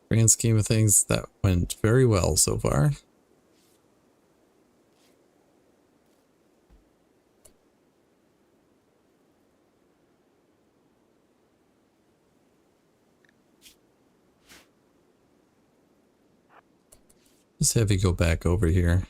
Grand scheme of things, that went very well so far. Just have you go back over here.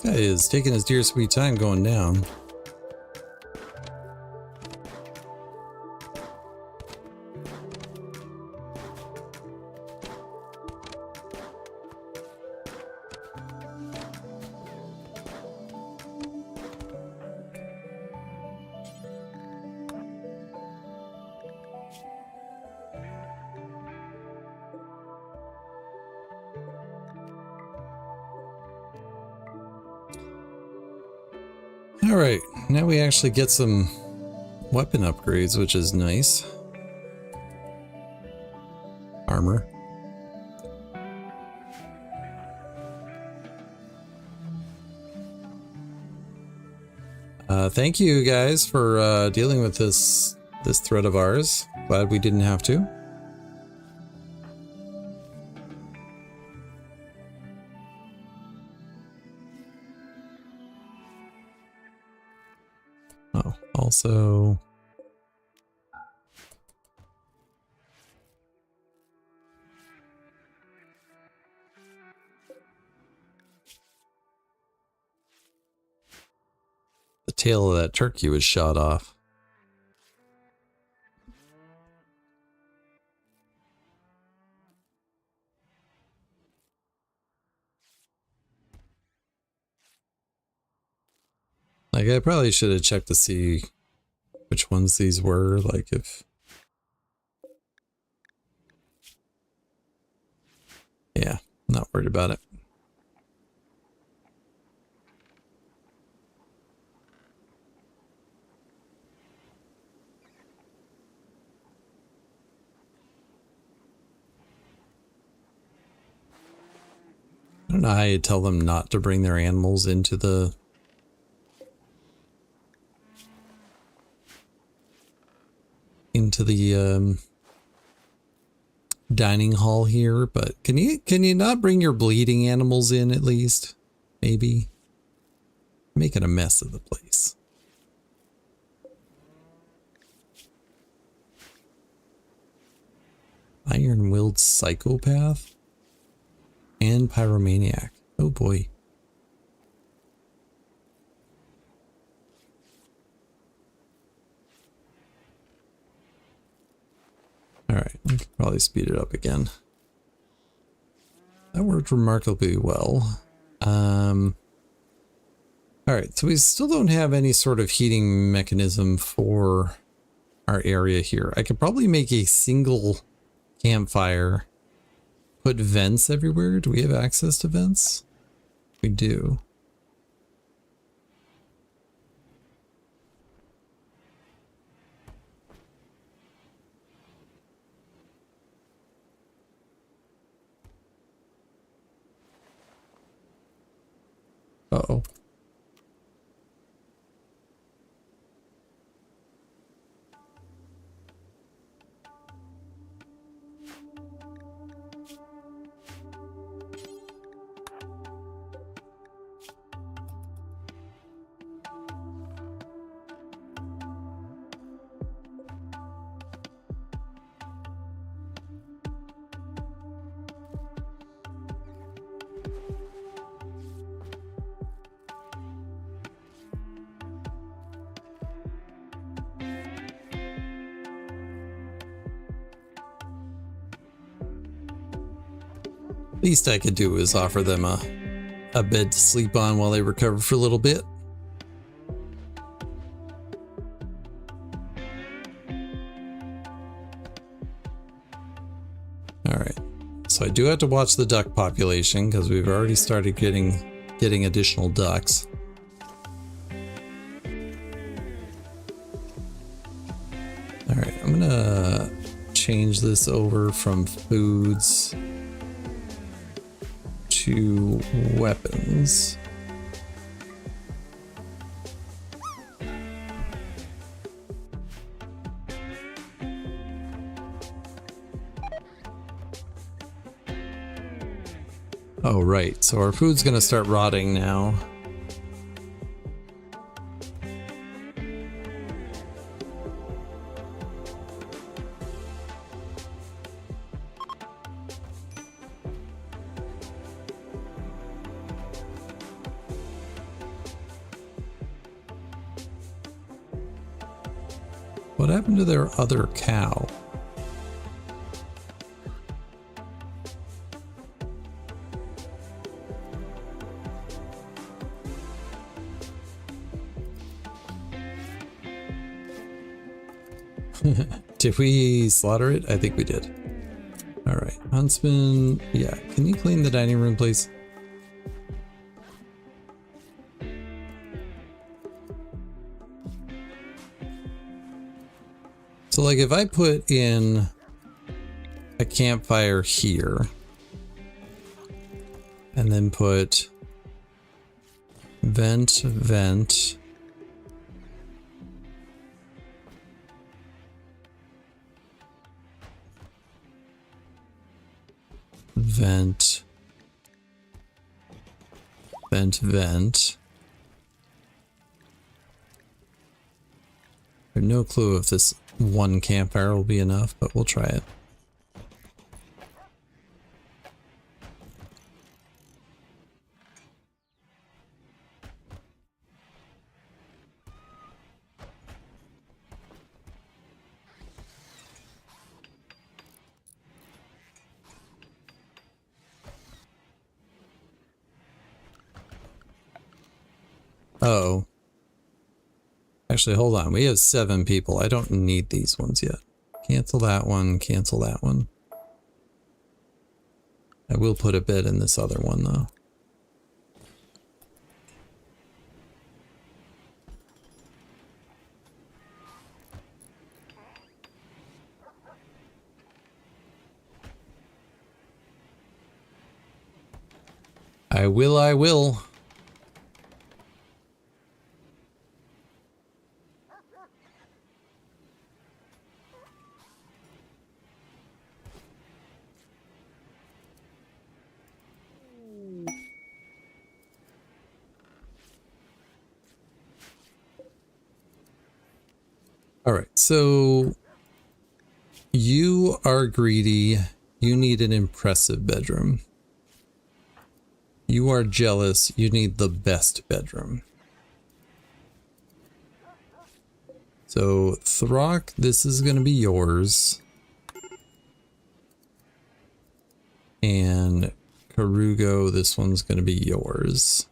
This guy is taking his dear sweet time going down. Alright, now we actually get some weapon upgrades, which is nice. Armor. Thank you guys for dealing with this threat of ours. Glad we didn't have to. Oh, also... the tail of that turkey was shot off. Like, I probably should have checked to see which ones these were, like if... Yeah, not worried about it. I don't know how you tell them not to bring their animals into the... dining hall here, but can you not bring your bleeding animals in at least? Maybe. Making a mess of the place. Iron-willed psychopath and pyromaniac. Oh boy. Alright, we can probably speed it up again. That worked remarkably well. Alright, so we still don't have any sort of heating mechanism for our area here. I could probably make a single campfire, put vents everywhere. Do we have access to vents? We do. Uh-oh. Least I could do is offer them a bed to sleep on while they recover for a little bit. Alright, so I do have to watch the duck population because we've already started getting additional ducks. Alright, I'm gonna change this over from foods to weapons. Oh, right. So our food's gonna start rotting now. What happened to their other cow? Did we slaughter it? I think we did. Alright, Huntsman, yeah, can you clean the dining room, please? So like if I put in a campfire here and then put vent, vent, vent, vent, vent. I have no clue if this one campfire will be enough, but we'll try it. Uh-oh. Actually, hold on. We have 7 people. I don't need these ones yet. Cancel that one. Cancel that one. I will put a bed in this other one, though. I will. All right, so you are greedy. You need an impressive bedroom. You are jealous. You need the best bedroom. So Throck, this is going to be yours. And Karugo, this one's going to be yours.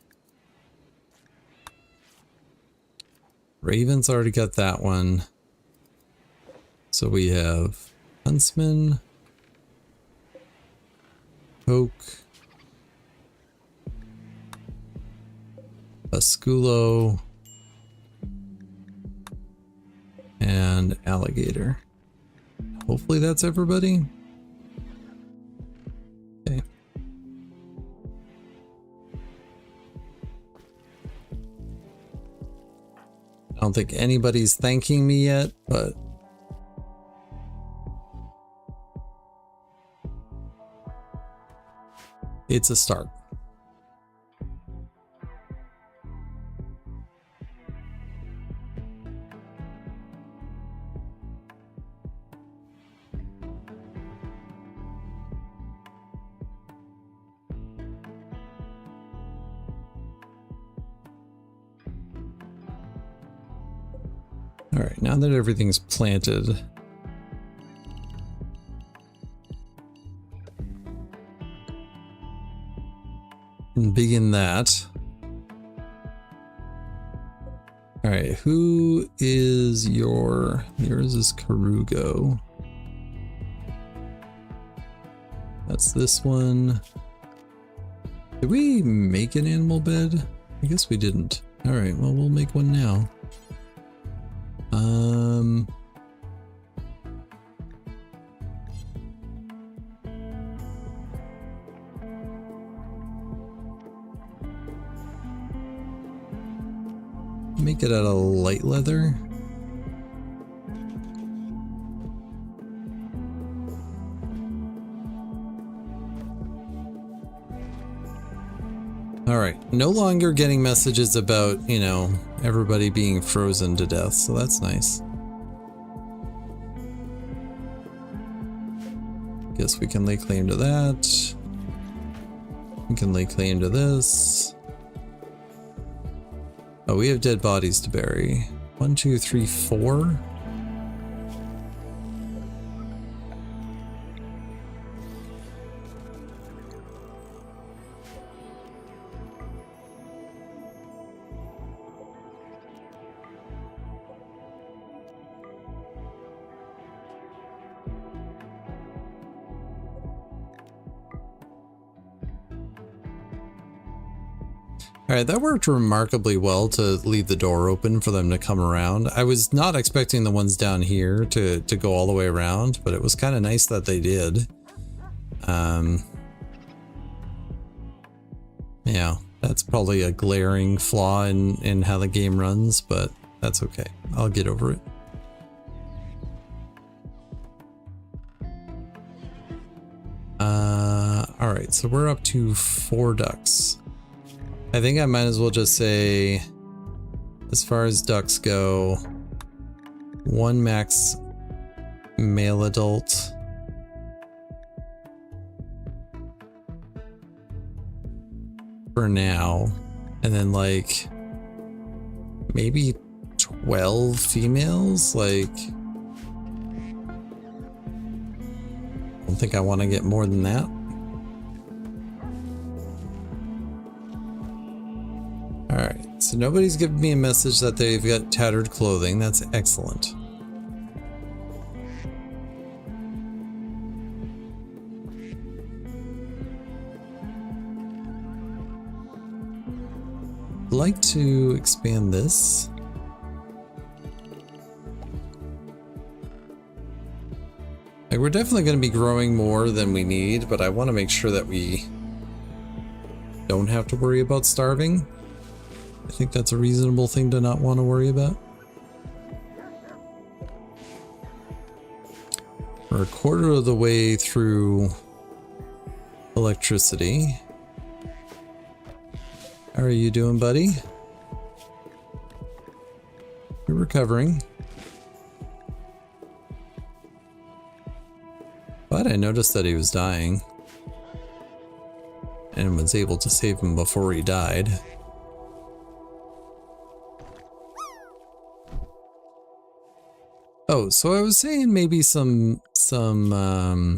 Raven's already got that one. So we have Huntsman, Oak, Basculo, and Alligator. Hopefully that's everybody. Okay. I don't think anybody's thanking me yet, but it's a start. All right, now that everything's planted, begin that. All right, who is yours is Karugo. That's this one. Did we make an animal bed? I guess we didn't. All right, well, we'll make one now. Make it out of light leather. All right, no longer getting messages about, you know, everybody being frozen to death, so that's nice. Guess we can lay claim to that. We can lay claim to this. Oh, we have dead bodies to bury. 1, 2, 3, 4. Alright, that worked remarkably well to leave the door open for them to come around. I was not expecting the ones down here to go all the way around, but it was kind of nice that they did. Yeah, that's probably a glaring flaw in how the game runs, but that's okay. I'll get over it. Alright, so we're up to 4 ducks. I think I might as well just say, as far as ducks go, 1 max male adult. For now. And then like, maybe 12 females? Like, I don't think I want to get more than that. Alright, so nobody's given me a message that they've got tattered clothing. That's excellent. I'd like to expand this. Like, we're definitely going to be growing more than we need, but I want to make sure that we don't have to worry about starving. I think that's a reasonable thing to not want to worry about. We're a quarter of the way through electricity. How are you doing, buddy? You're recovering. But I noticed that he was dying and was able to save him before he died. Oh, so I was saying maybe some thingy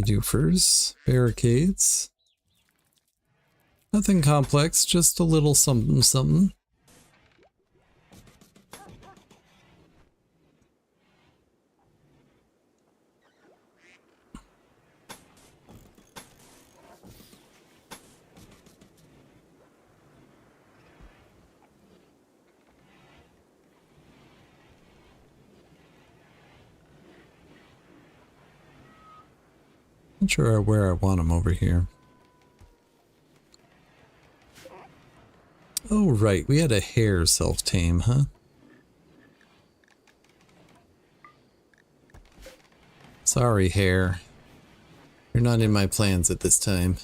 doofers. Barricades. Nothing complex, just a little something something. Not sure where I want them over here. Oh, right. We had a hare self-tame, huh? Sorry, hare. You're not in my plans at this time.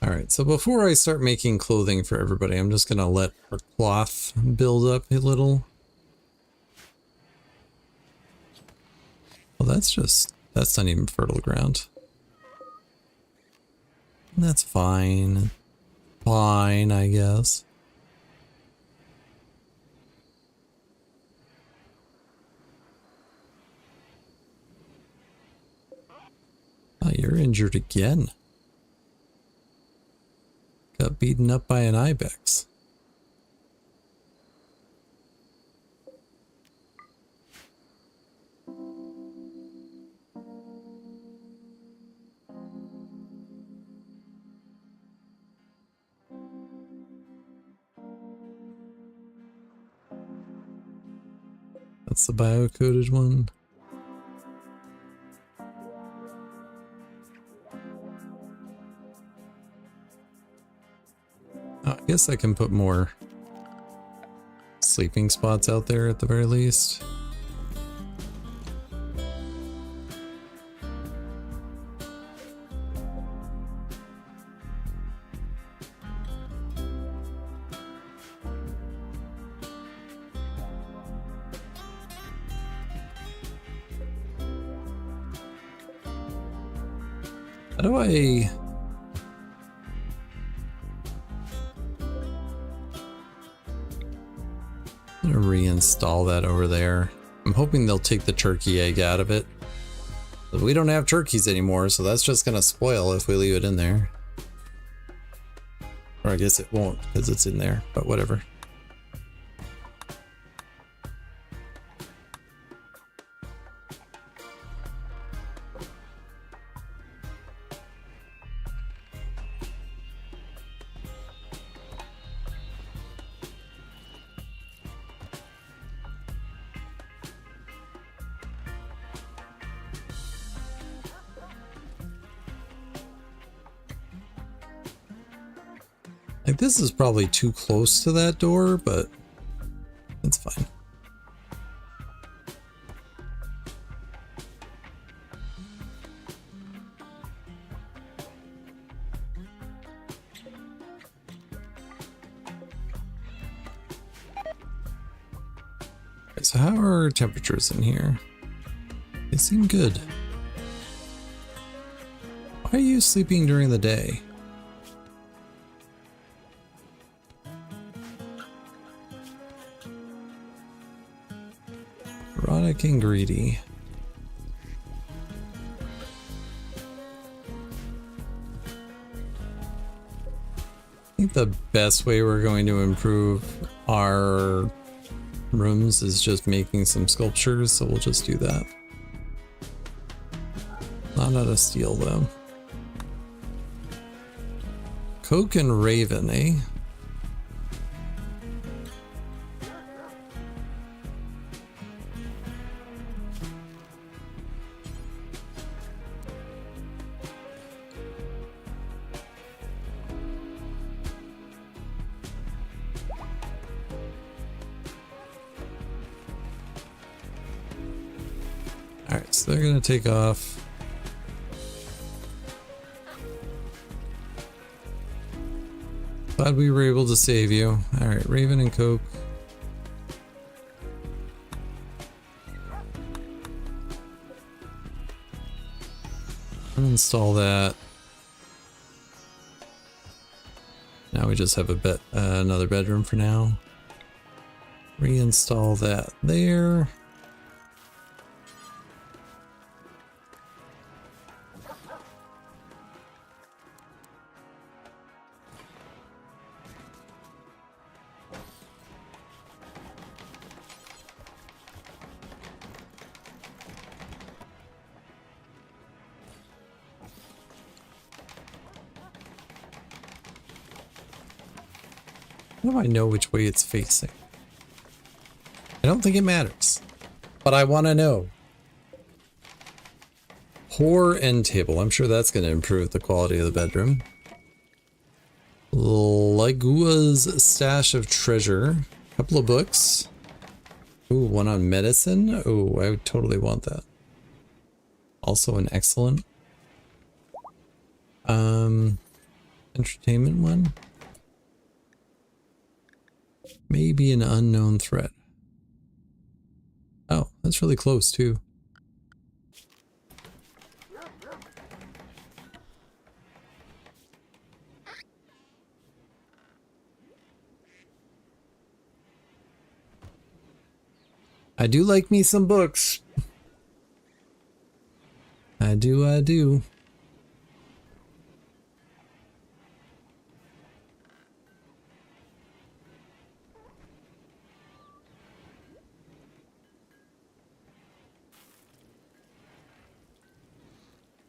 Alright, so before I start making clothing for everybody, I'm just gonna let our cloth build up a little. Well, that's not even fertile ground. That's fine. Fine, I guess. Oh, you're injured again. Got beaten up by an ibex. That's the bio-coded one. Oh, I guess I can put more sleeping spots out there at the very least. How do I... I'm gonna reinstall that over there. I'm hoping they'll take the turkey egg out of it. But we don't have turkeys anymore, so that's just gonna spoil if we leave it in there. Or I guess it won't, because it's in there, but whatever. Like, this is probably too close to that door, but it's fine. Okay, so how are our temperatures in here? They seem good. Why are you sleeping during the day? Erotic and greedy. I think the best way we're going to improve our rooms is just making some sculptures, so we'll just do that. Not out of steel though. Coke and Raven, eh? Alright, so they're gonna take off. Glad we were able to save you. Alright, Raven and Coke. Uninstall that. Now we just have another bedroom for now. Reinstall that there. How do I know which way it's facing? I don't think it matters, but I want to know. Poor end table. I'm sure that's going to improve the quality of the bedroom. Lagua's stash of treasure. Couple of books. Ooh, one on medicine. Ooh, I would totally want that. Also an excellent. Entertainment one. Maybe an unknown threat. Oh, that's really close too. I do like me some books. I do.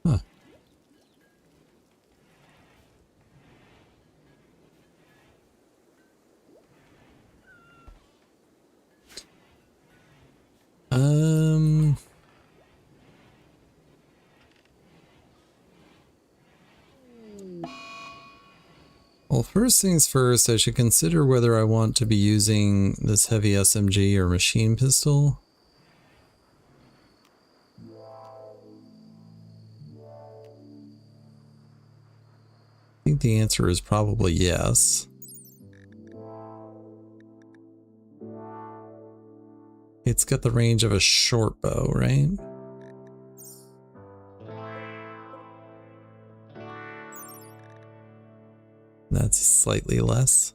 Huh. Well, first things first, I should consider whether I want to be using this heavy SMG or machine pistol. I think the answer is probably yes. It's got the range of a short bow, right? That's slightly less.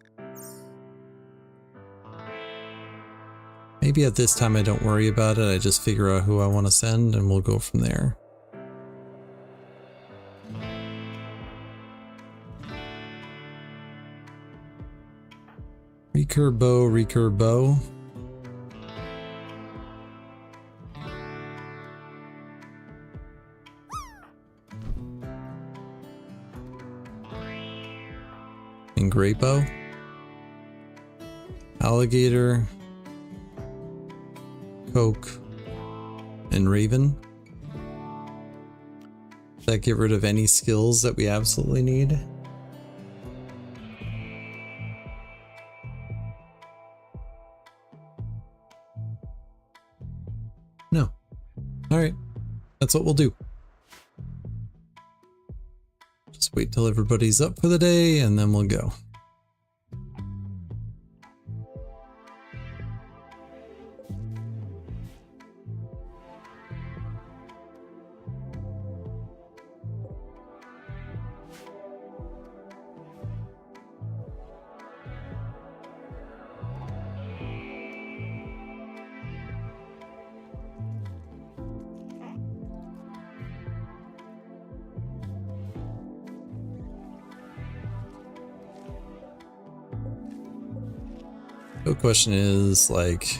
Maybe at this time I don't worry about it, I just figure out who I want to send and we'll go from there. Recurve bow. And great bow. Alligator. Coke. And Raven. Does that get rid of any skills that we absolutely need? No. Alright. That's what we'll do. Just wait till everybody's up for the day and then we'll go. The question is, like,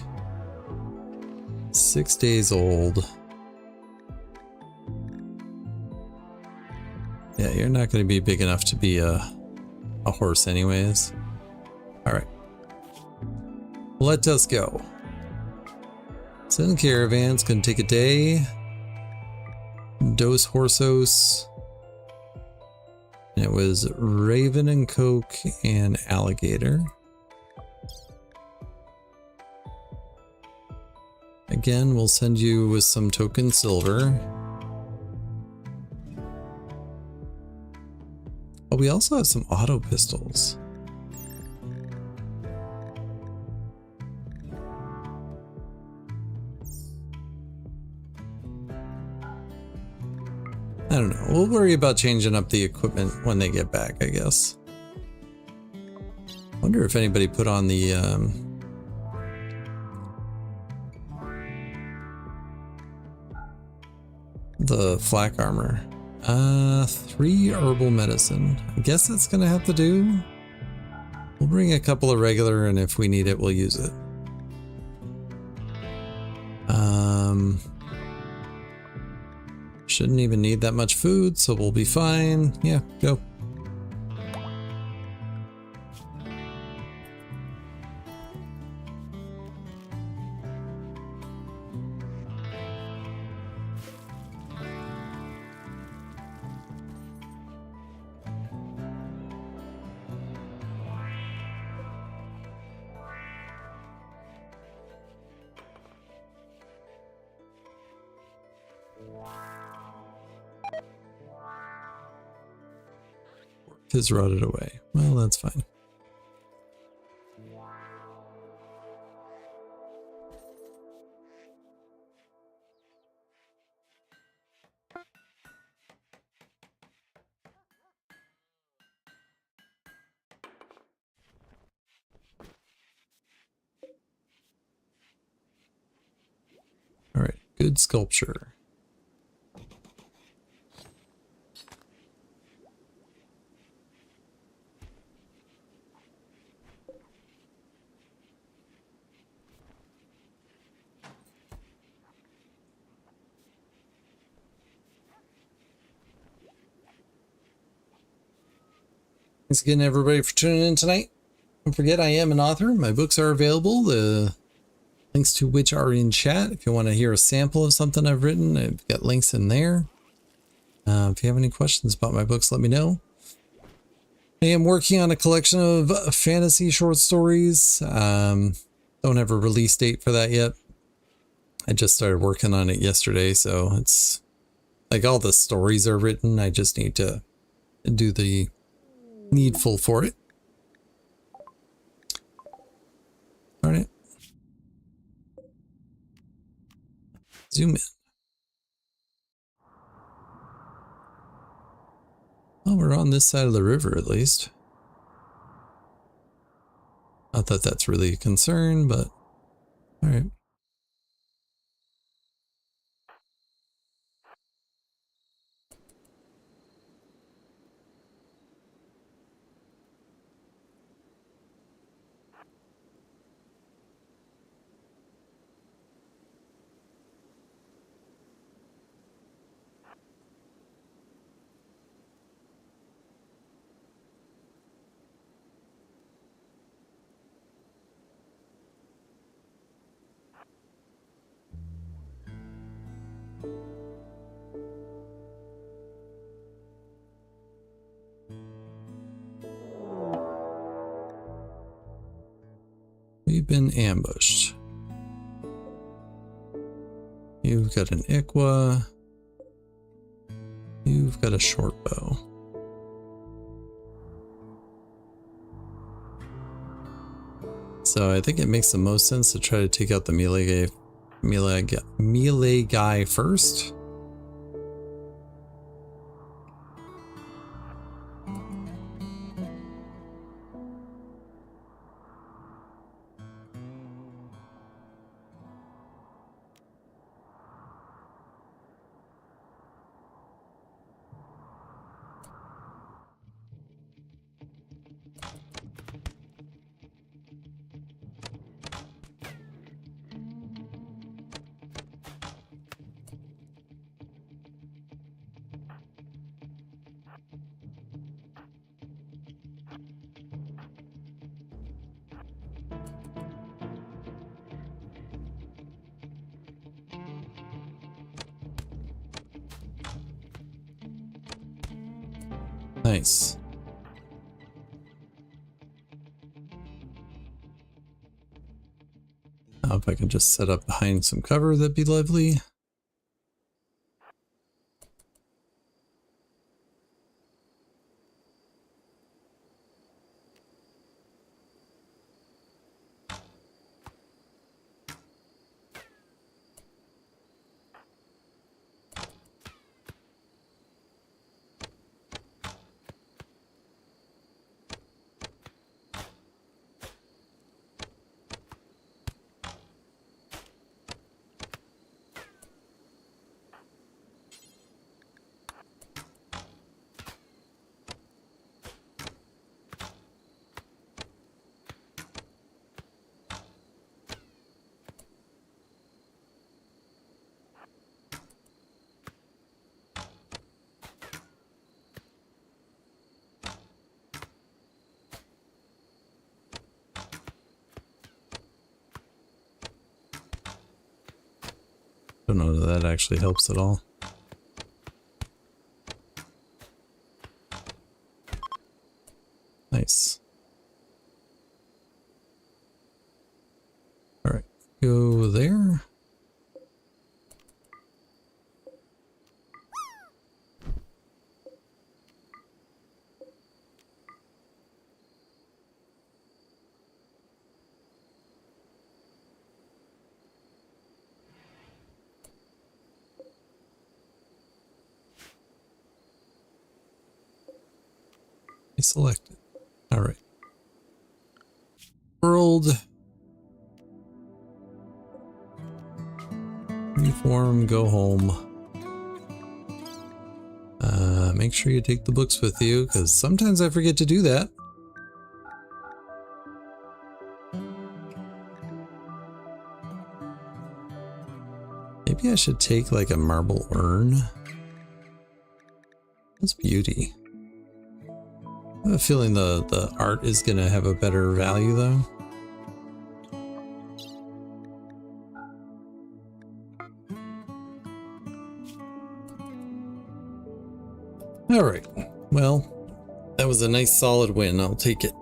6 days old. Yeah, you're not going to be big enough to be a horse anyways. Alright. Let us go. Send caravans, gonna take a day. Dos Horsos. And it was Raven and Coke and Alligator. Again, we'll send you with some token silver. Oh, we also have some auto pistols. I don't know. We'll worry about changing up the equipment when they get back, I guess. wonder if anybody put on the flak armor. 3 herbal medicine. I guess that's gonna have to do. We'll bring a couple of regular, and if we need it, we'll use it. Shouldn't even need that much food, so we'll be fine. Yeah, go. Has rotted away. Well, that's fine. All right, good sculpture. Thanks again, everybody, for tuning in tonight. Don't forget, I am an author. My books are available. The links to which are in chat. If you want to hear a sample of something I've written, I've got links in there. If you have any questions about my books, let me know. I am working on a collection of fantasy short stories. Don't have a release date for that yet. I just started working on it yesterday, so it's like all the stories are written. I just need to do the needful for it. All right. Zoom in. Well, we're on this side of the river at least. Not that that's really a concern, but all right. We've been ambushed. You've got an Iqua. You've got a short bow. So I think it makes the most sense to try to take out the melee guy first. Nice. Now if I can just set up behind some cover, that'd be lovely. Don't know that that actually helps at all. Nice. All right, go there. Selected. All right. World. Reform, go home. Make sure you take the books with you, because sometimes I forget to do that. Maybe I should take like a marble urn. That's beauty. I have a feeling the art is going to have a better value though. All right. Well, that was a nice solid win. I'll take it.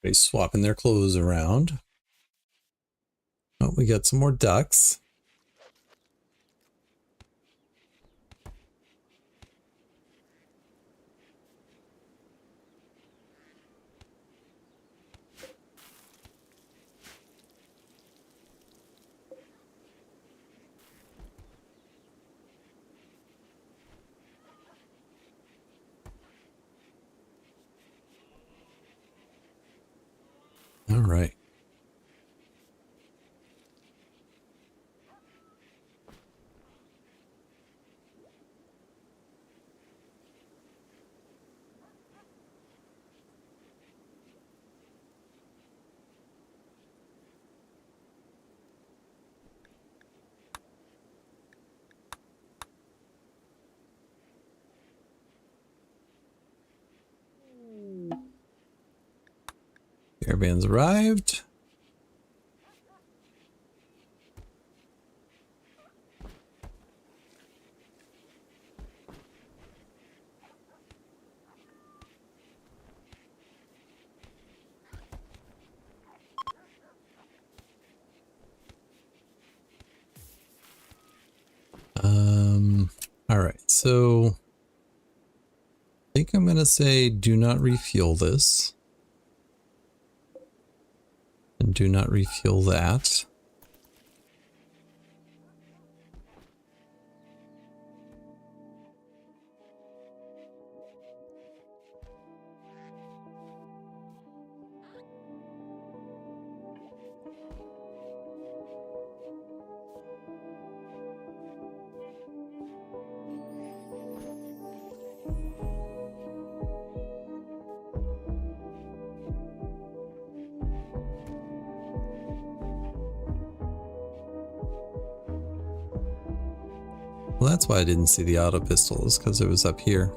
They're swapping their clothes around. Oh, we got some more ducks. All right. Caravans arrived. All right, so I think I'm gonna say do not refuel this. And do not refuel that. Well, that's why I didn't see the auto pistols, because it was up here.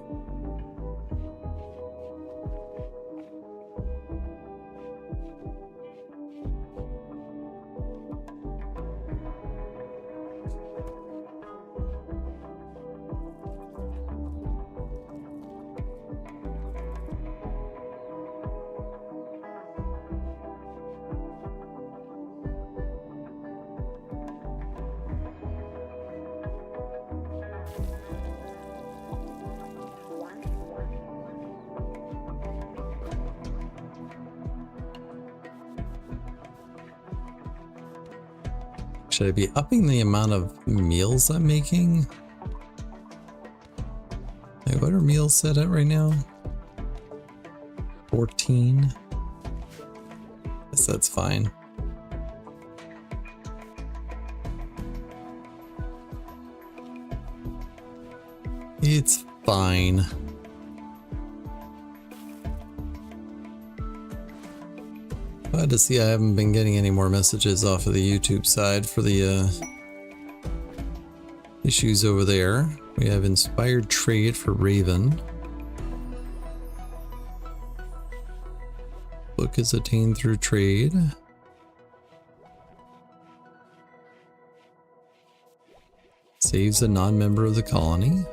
Should I be upping the amount of meals I'm making? Wait, what are meals set at right now? 14. Guess that's fine. It's fine. Glad to see I haven't been getting any more messages off of the YouTube side for the issues over there. We have inspired trade for Raven. Book is attained through trade. Saves a non-member of the colony.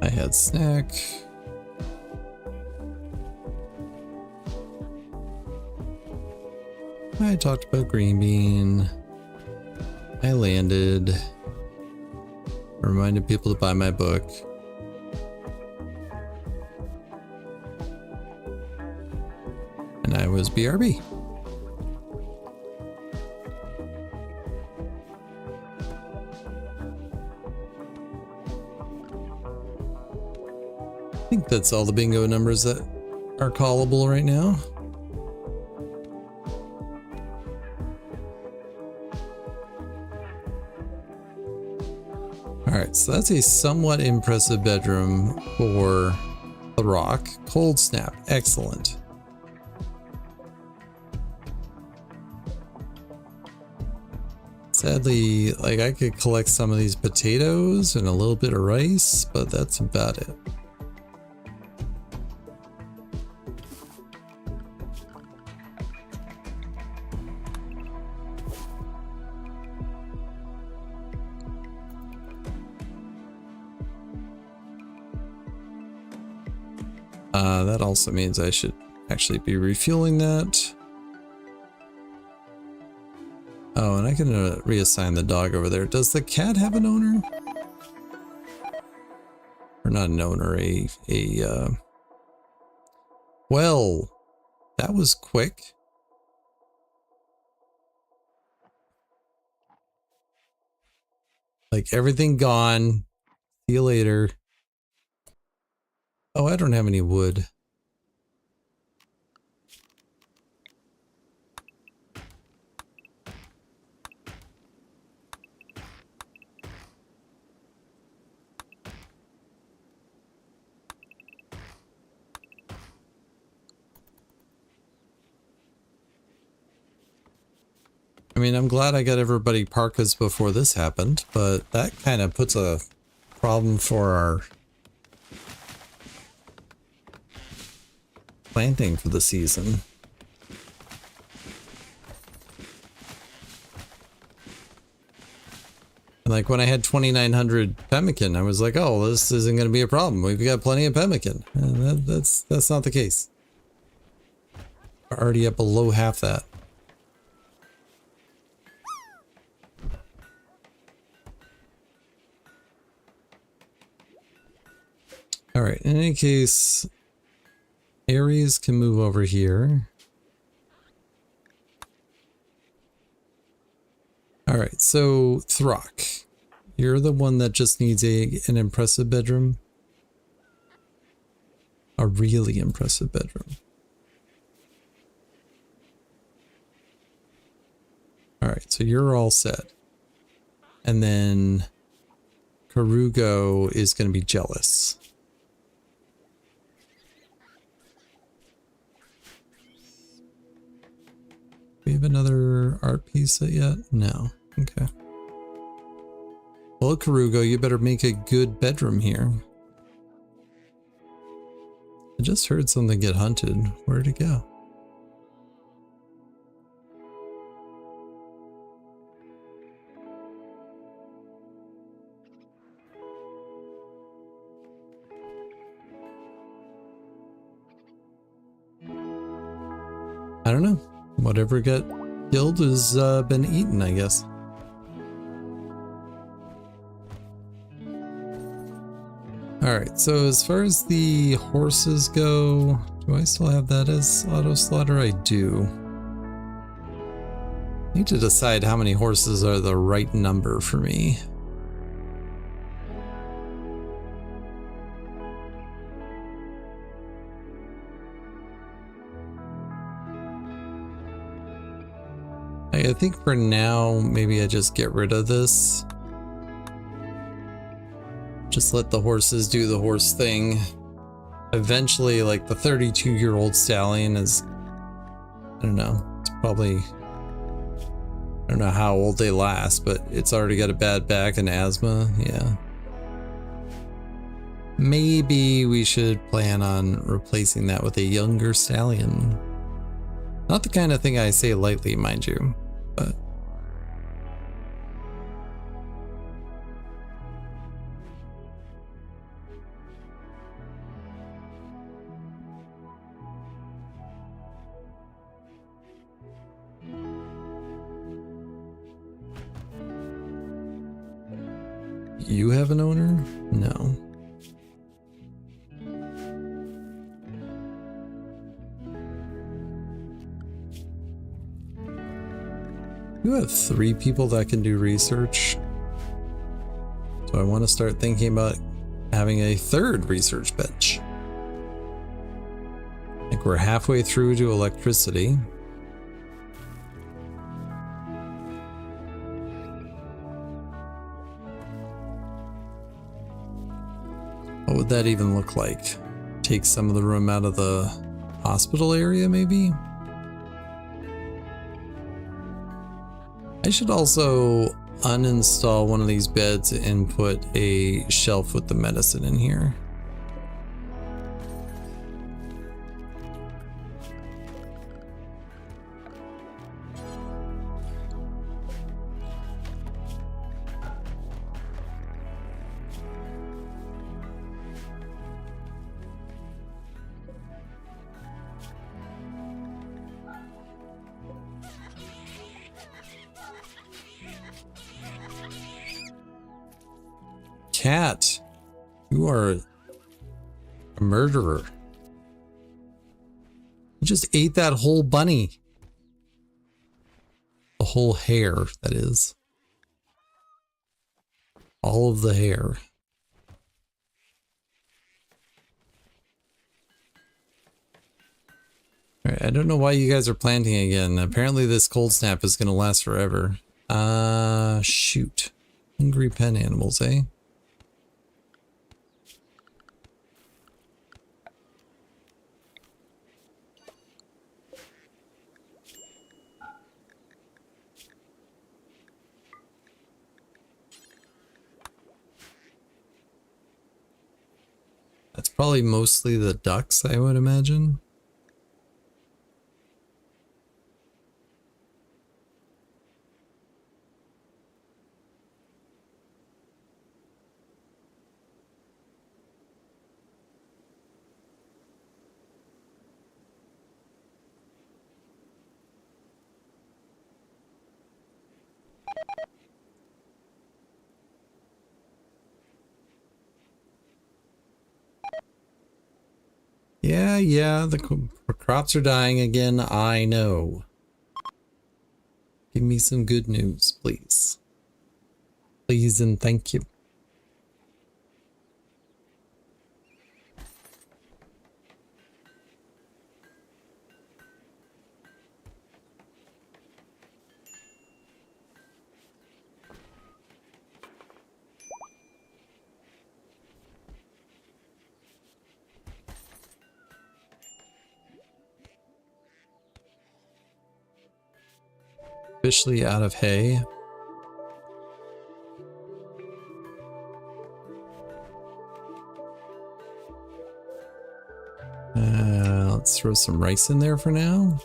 I had snack. I talked about green bean. I landed. Reminded people to buy my book. And I was BRB. I think that's all the bingo numbers that are callable right now. Alright, so that's a somewhat impressive bedroom for the rock. Cold snap, excellent. Sadly, like I could collect some of these potatoes and a little bit of rice, but that's about it. That also means I should actually be refueling that. Oh, and I can reassign the dog over there. Does the cat have an owner? Or not an owner, well, that was quick. Like everything gone. See you later. Oh, I don't have any wood. I mean, I'm glad I got everybody parkas before this happened, but that kind of puts a problem for our planting for the season. And like when I had 2,900 pemmican, I was like, oh, this isn't going to be a problem. We've got plenty of pemmican. And that's not the case. We're already at below half that. All right, in any case, Aries can move over here. All right, so Throck, you're the one that just needs an impressive bedroom. A really impressive bedroom. All right, so you're all set. And then Karugo is going to be jealous. We have another art piece yet? No. Okay. Well, Karugo, you better make a good bedroom here. I just heard something get hunted. Where'd it go? I don't know. Whatever got killed has been eaten, I guess. Alright, so as far as the horses go, do I still have that as auto slaughter? I do. I need to decide how many horses are the right number for me. I think for now, maybe I just get rid of this. Just let the horses do the horse thing. Eventually, like the 32-year-old stallion is, I don't know, it's probably, I don't know how old they last, but it's already got a bad back and asthma. Yeah. Maybe we should plan on replacing that with a younger stallion. Not the kind of thing I say lightly, mind you, but. You have an owner? No. You have 3 people that can do research. So I want to start thinking about having a 3rd research bench. I think we're halfway through to electricity. What would that even look like? Take some of the room out of the hospital area, maybe? I should also uninstall one of these beds and put a shelf with the medicine in here. Cat, you are a murderer. You just ate that whole bunny. The whole hair, that is. All of the hair. Alright, I don't know why you guys are planting again. Apparently this cold snap is going to last forever. Shoot. Hungry pen animals, eh? That's probably mostly the ducks, I would imagine. Yeah, the crops are dying again, I know. Give me some good news, please. Please and thank you. Officially out of hay. Let's throw some rice in there for now.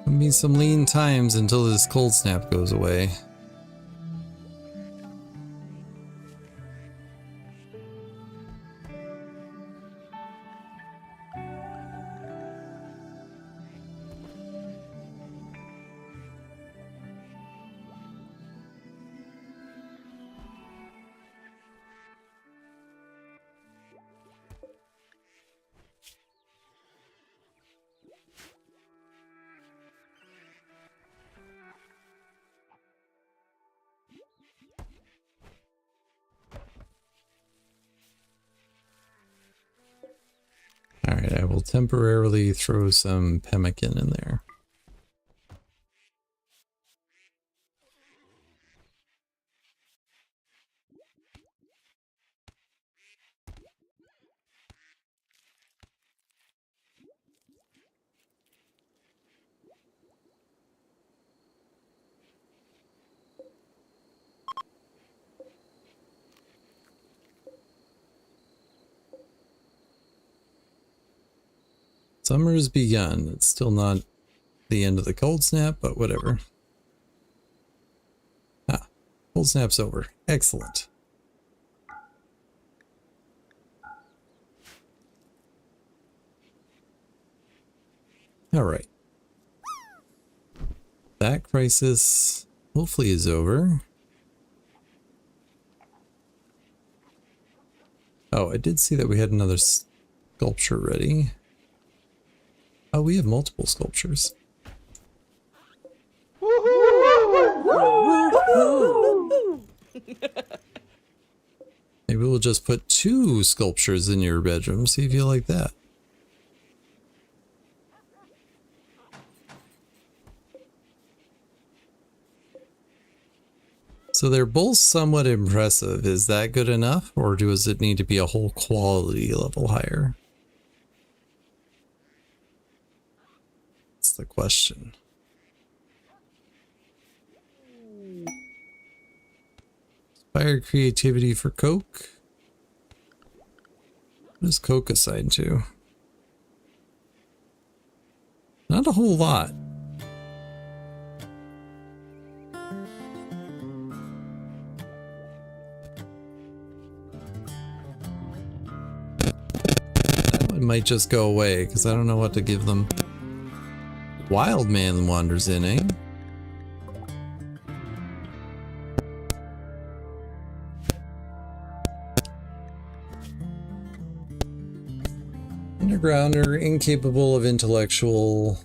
Give me some lean times until this cold snap goes away. Alright, I will temporarily throw some pemmican in there. Summer's begun. It's still not the end of the cold snap, but whatever. Ah, cold snap's over. Excellent. Alright. That crisis hopefully is over. Oh, I did see that we had another sculpture ready. Oh, we have multiple sculptures. Maybe we'll just put 2 sculptures in your bedroom, see if you like that. So they're both somewhat impressive. Is that good enough, or does it need to be a whole quality level higher? That's the question. Inspire creativity for Coke. What is Coke assigned to? Not a whole lot. That one might just go away because I don't know what to give them. Wild Man wanders in, eh? Undergrounder, incapable of intellectual.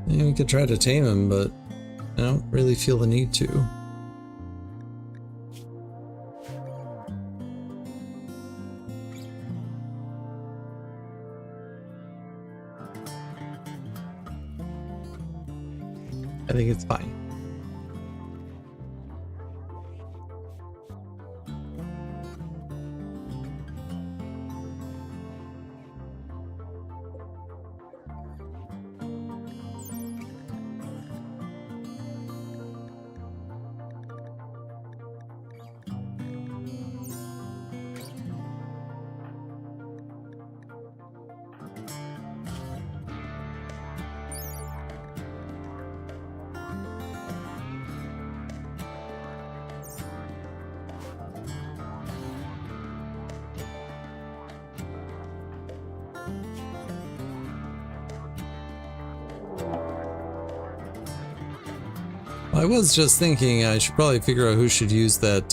Yeah, we could try to tame him, but I don't really feel the need to. I think it's fine. I was just thinking I should probably figure out who should use that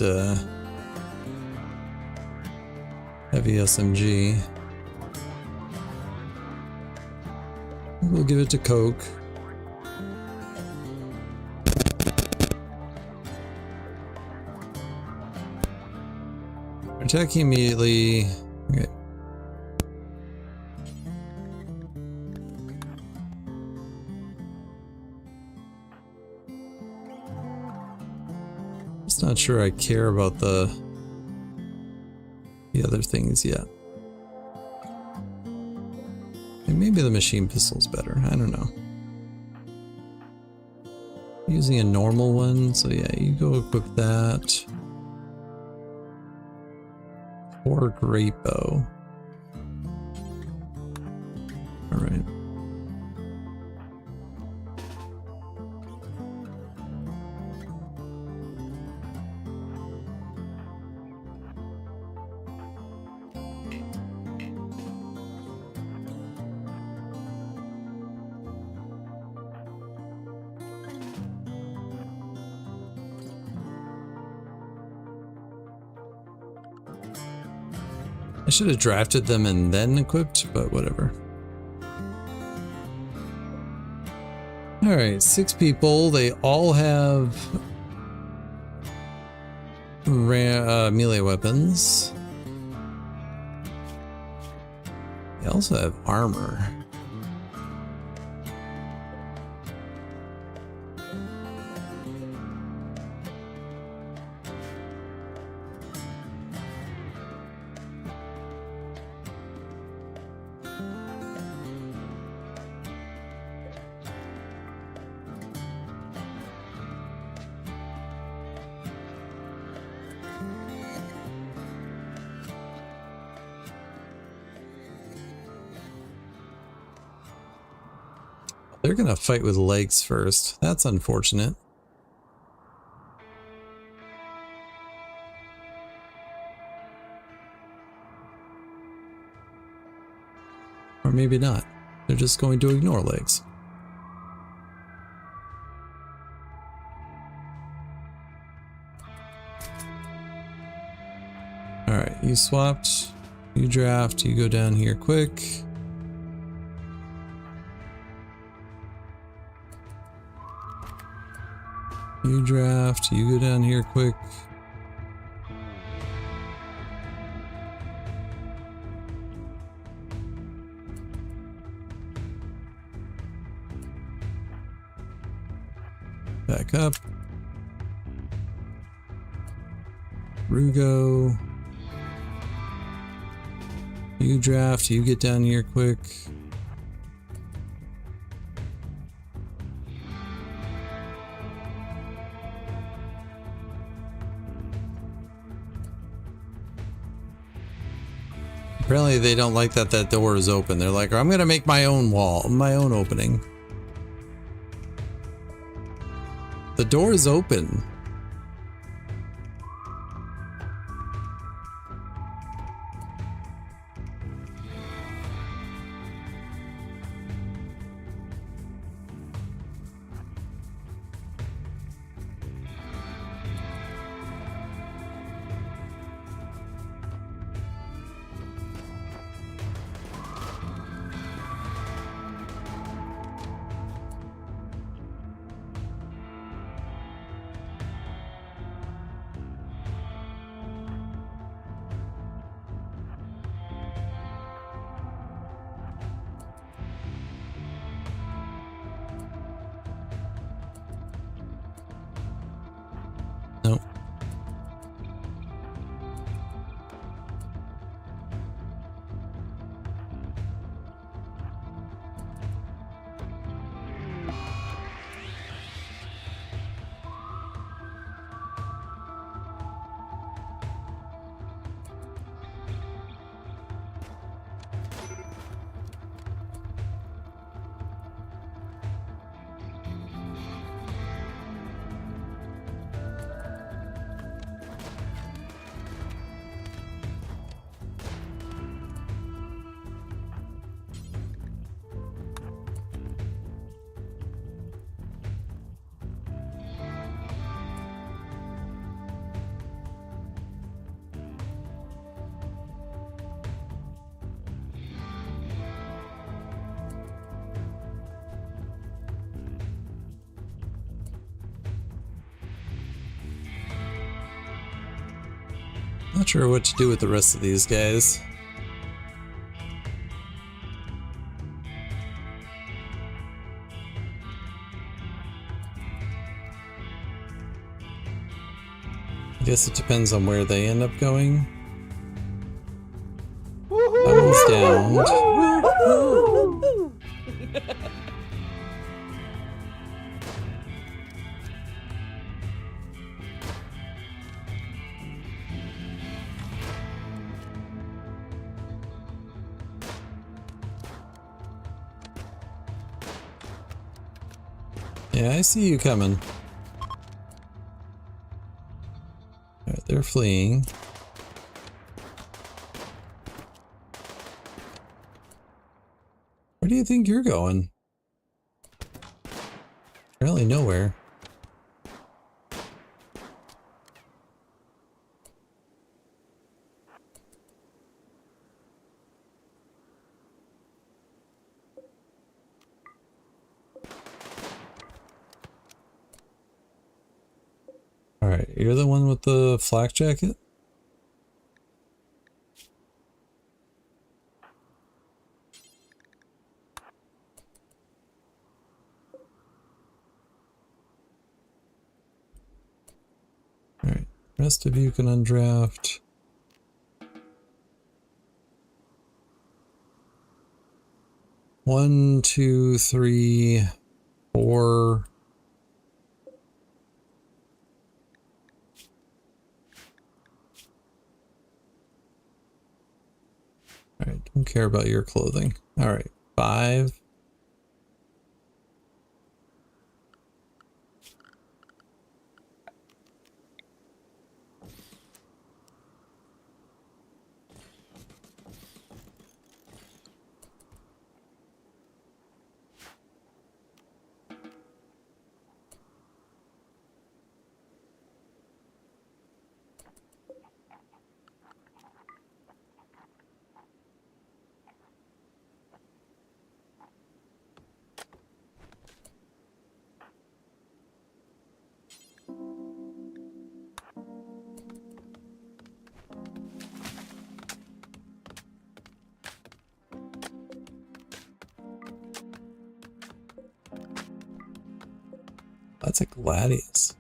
heavy SMG. We'll give it to Coke. Attacking immediately. Okay. Not sure I care about the other things yet. And maybe the machine pistol's better. I don't know. Using a normal one, so yeah, you go equip that. Or great bow. All right. I should have drafted them and then equipped, but whatever. Alright, 6 people. They all have melee weapons. They also have armor. They're gonna fight with legs first. That's unfortunate. Or maybe not. They're just going to ignore legs. Alright, you swapped. You draft. You go down here quick. You draft, you go down here quick. Back up. Rugo. You draft, you get down here quick. Apparently they don't like that door is open. They're like, I'm gonna make my own wall, my own opening. The door is open. Nope. Not sure what to do with the rest of these guys. I guess it depends on where they end up going. That one's downed. Yeah, I see you coming. Alright, they're fleeing. Where do you think you're going? Apparently nowhere. Alright, you're the one with the flak jacket? Alright, rest of you can undraft. One, two, three, four. Alright, don't care about your clothing. Alright, 5. That's a gladius.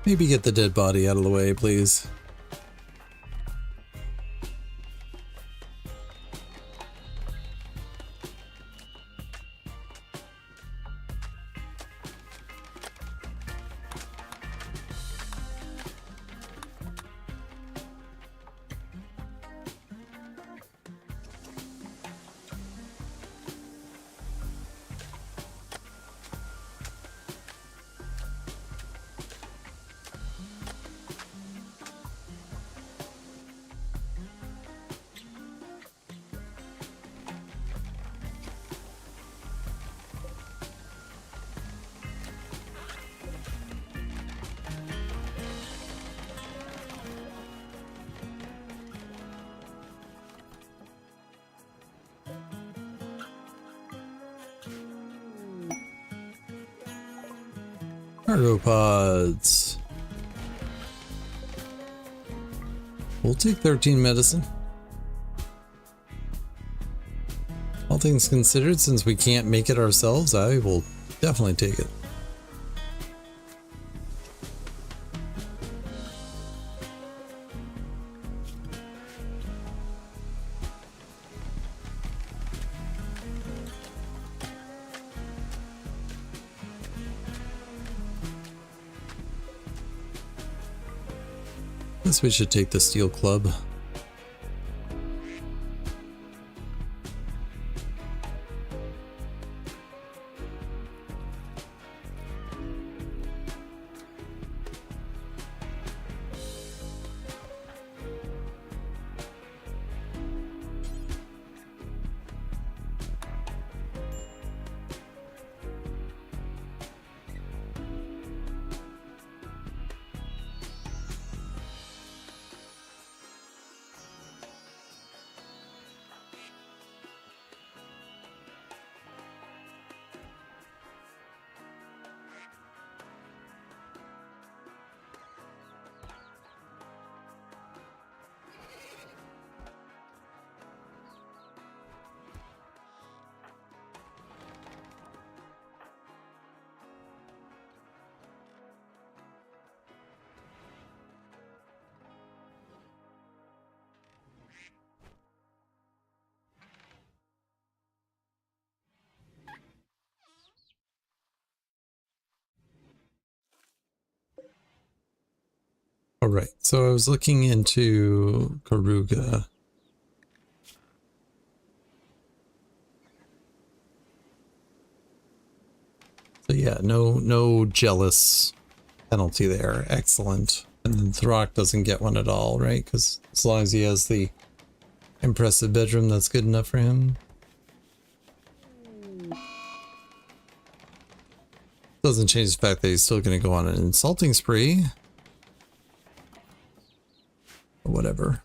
Maybe get the dead body out of the way, please. Anthropods. We'll take 13 medicine. All things considered, since we can't make it ourselves, I will definitely take it. Guess we should take the steel club. All right, so I was looking into Karuga. So yeah, no jealous penalty there. Excellent. And then Throck doesn't get one at all, right? Because as long as he has the impressive bedroom, that's good enough for him. Doesn't change the fact that he's still going to go on an insulting spree. Or whatever.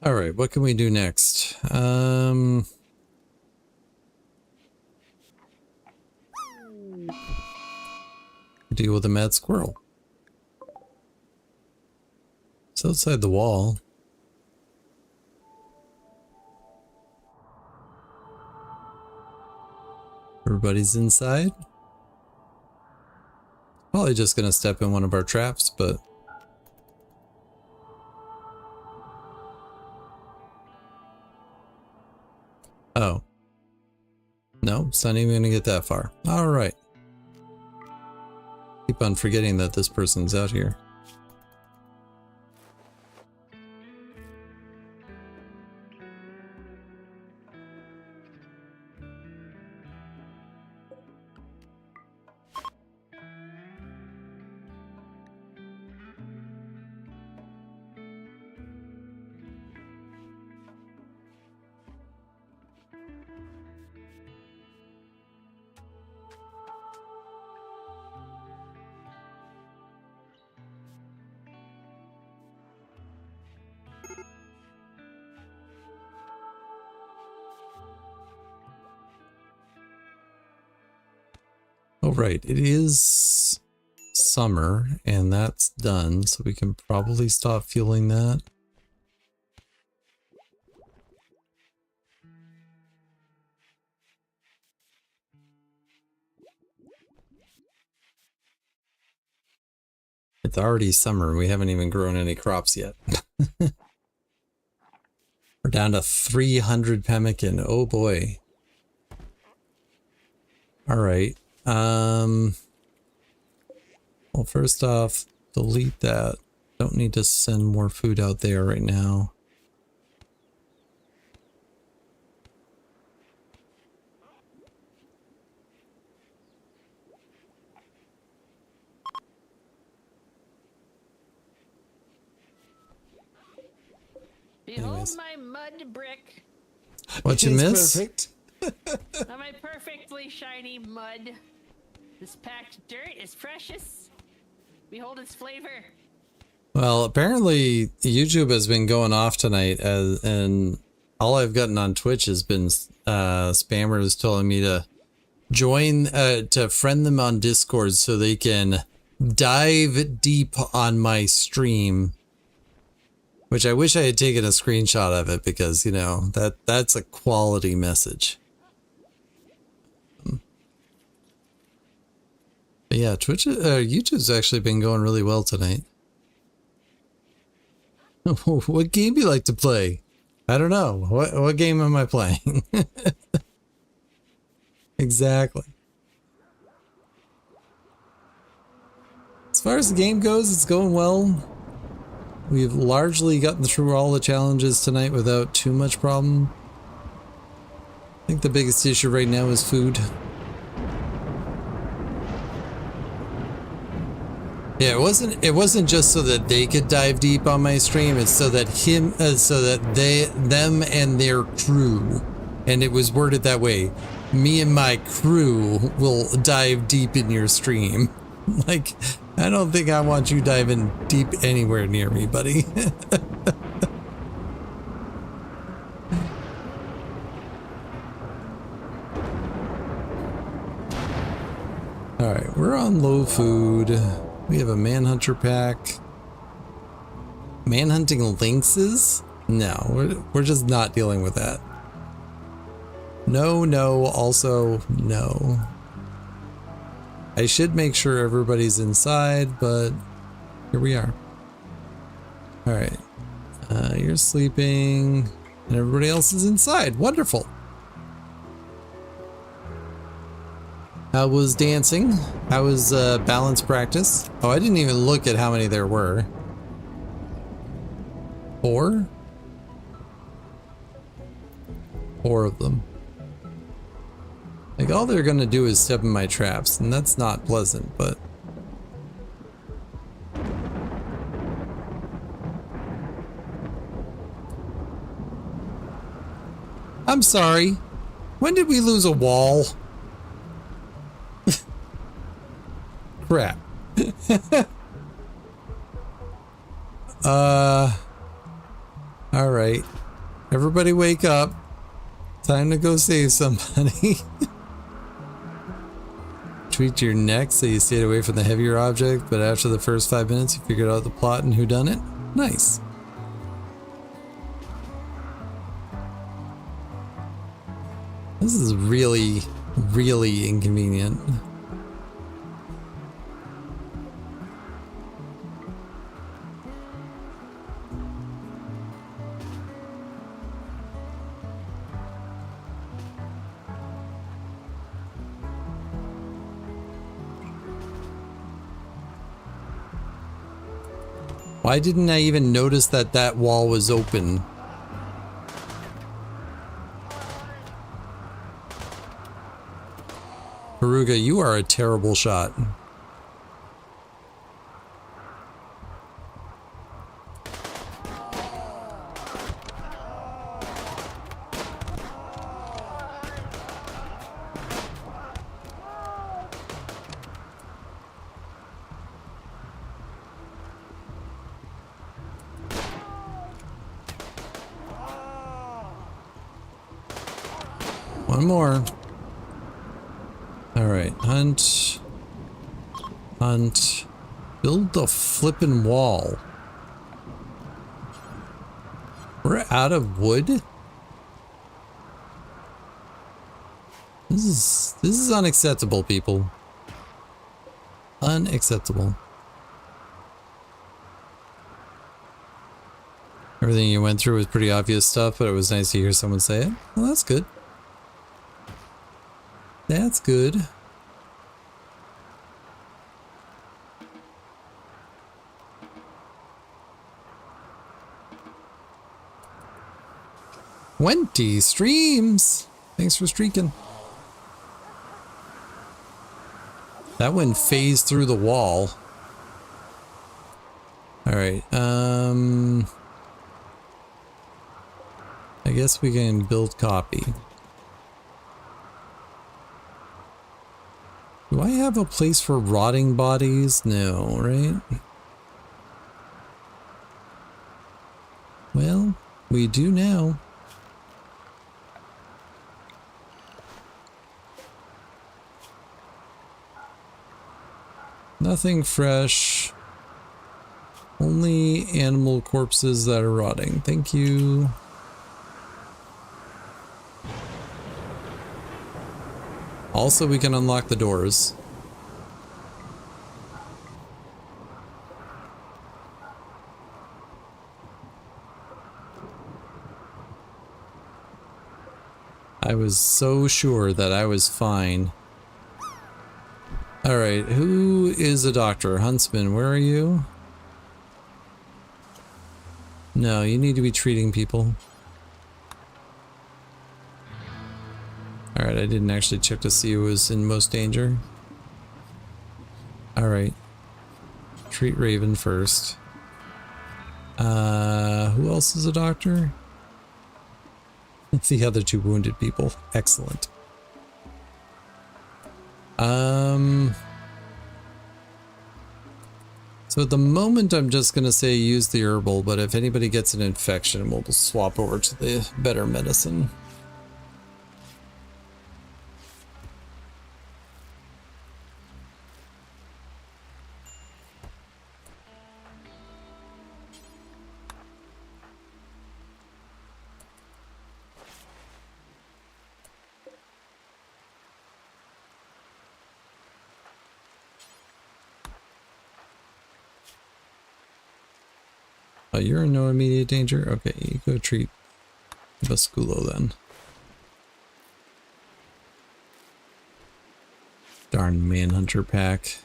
All right, what can we do next? Deal with a mad squirrel. It's outside the wall. Everybody's inside. Probably just gonna step in one of our traps, but oh. No, it's not even gonna get that far. All right. Keep on forgetting that this person's out here. All right, it is summer and that's done, so we can probably stop fueling that. It's already summer. We haven't even grown any crops yet. We're down to 300 pemmican. Oh boy. All right. Well, first off, delete that. Don't need to send more food out there right now. Behold Anyways. my mud brick. What you miss? Perfect. My perfectly shiny mud. This packed dirt is precious. Behold its flavor. Well, apparently YouTube has been going off tonight, and all I've gotten on Twitch has been spammers telling me to join, to friend them on Discord so they can dive deep on my stream. Which I wish I had taken a screenshot of it because, you know, that's a quality message. But yeah, YouTube's actually been going really well tonight. What game do you like to play? I don't know. What game am I playing? Exactly. As far as the game goes, it's going well. We've largely gotten through all the challenges tonight without too much problem. I think the biggest issue right now is food. Yeah, it wasn't just so that they could dive deep on my stream, it's so that them and their crew And it was worded that way. Me and my crew will dive deep in your stream. Like, I don't think I want you diving deep anywhere near me, buddy. Alright, we're on low food. We have a manhunter pack. Manhunting lynxes? No, we're just not dealing with that. No, no, also no. I should make sure everybody's inside, but here we are. Alright. You're sleeping, and everybody else is inside. Wonderful. How was dancing? How was balance practice? Oh, I didn't even look at how many there were. 4? 4 of them. Like, all they're gonna do is step in my traps, and that's not pleasant, but... I'm sorry. When did we lose a wall? Crap. Alright. Everybody wake up. Time to go save somebody. Tweaked your neck so you stayed away from the heavier object, but after the first 5 minutes you figured out the plot and whodunit? Nice. This is really, really inconvenient. Why didn't I even notice that that wall was open? Haruga, you are a terrible shot. One more. Alright, hunt. Hunt. Build the flippin' wall. We're out of wood? This is unacceptable, people. Unacceptable. Everything you went through was pretty obvious stuff, but it was nice to hear someone say it. Well, that's good. That's good. $20 streams. Thanks for streaking. That one phased through the wall. All right. I guess we can build copy. Do I have a place for rotting bodies? No, right? Well, we do now. Nothing fresh. Only animal corpses that are rotting. Thank you. Also, we can unlock the doors. I was so sure that I was fine. Alright, who is a doctor? Huntsman, where are you? No, you need to be treating people. Alright, I didn't actually check to see who was in most danger. Alright. Treat Raven first. Who else is a doctor? The other 2 wounded people. Excellent. So at the moment, I'm just going to say use the herbal, but if anybody gets an infection, we'll swap over to the better medicine. Oh, you're in no immediate danger? Okay, you go treat Basculo then. Darn Manhunter pack.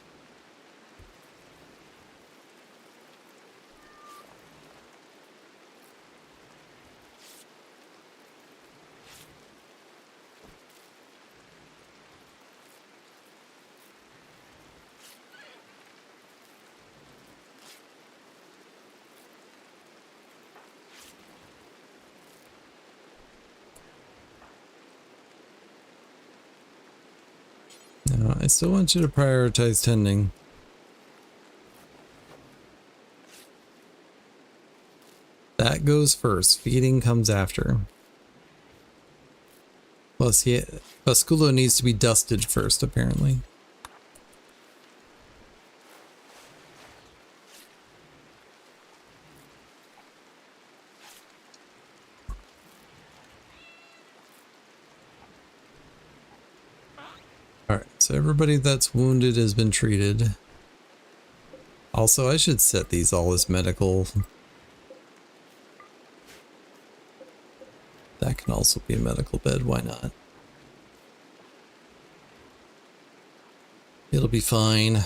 No, I still want you to prioritize tending. That goes first. Feeding comes after. Plus, Basculo needs to be dusted first, apparently. Alright, so everybody that's wounded has been treated. Also, I should set these all as medical. That can also be a medical bed, why not? It'll be fine.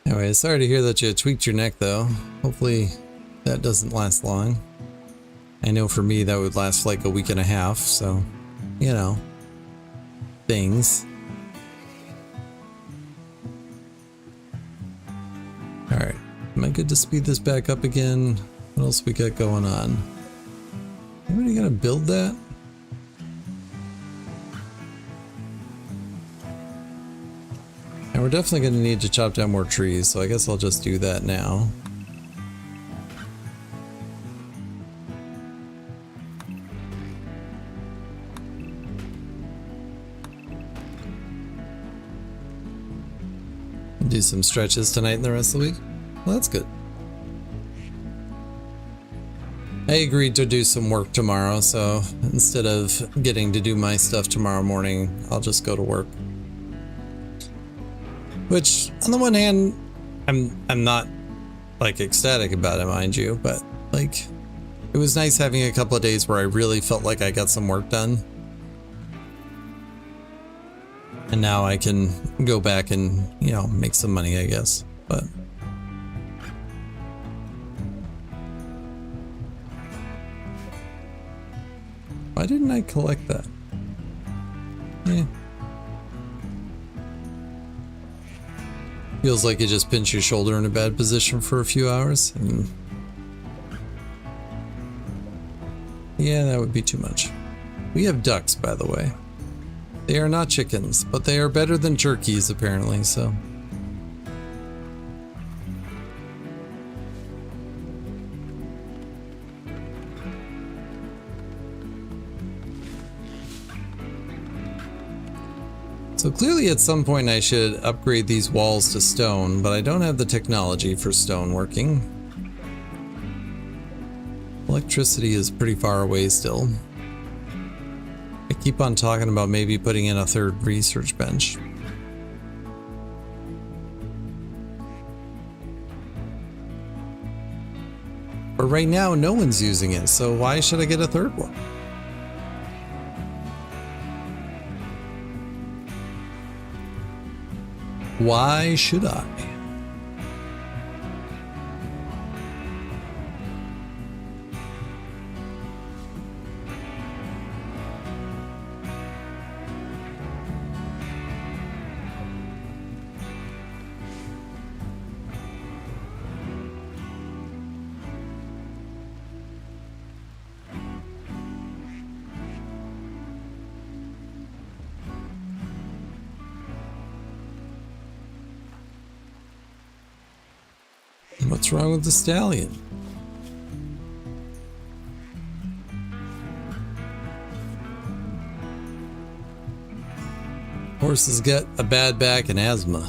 Anyway, sorry to hear that you tweaked your neck though. Hopefully that doesn't last long. I know for me that would last like a week and a half, so, you know, things. Alright, am I good to speed this back up again? What else we got going on? Anybody gonna build that? And we're definitely gonna need to chop down more trees, so I guess I'll just do that now. Do some stretches tonight and the rest of the week. Well, that's good. I agreed to do some work tomorrow, so instead of getting to do my stuff tomorrow morning, I'll just go to work. Which, on the one hand, I'm not like ecstatic about it, mind you, but like it was nice having a couple of days where I really felt like I got some work done. And now I can go back and, you know, make some money, I guess. But why didn't I collect that? Yeah. Feels like you just pinch your shoulder in a bad position for a few hours. And yeah, that would be too much. We have ducks, by the way. They are not chickens, but they are better than turkeys, apparently, so. So clearly at some point I should upgrade these walls to stone, but I don't have the technology for stone working. Electricity is pretty far away still. I keep on talking about maybe putting in a third research bench. But right now, no one's using it, so why should I get a third one? Why should I? What's wrong with the stallion? Horse has got a bad back and asthma.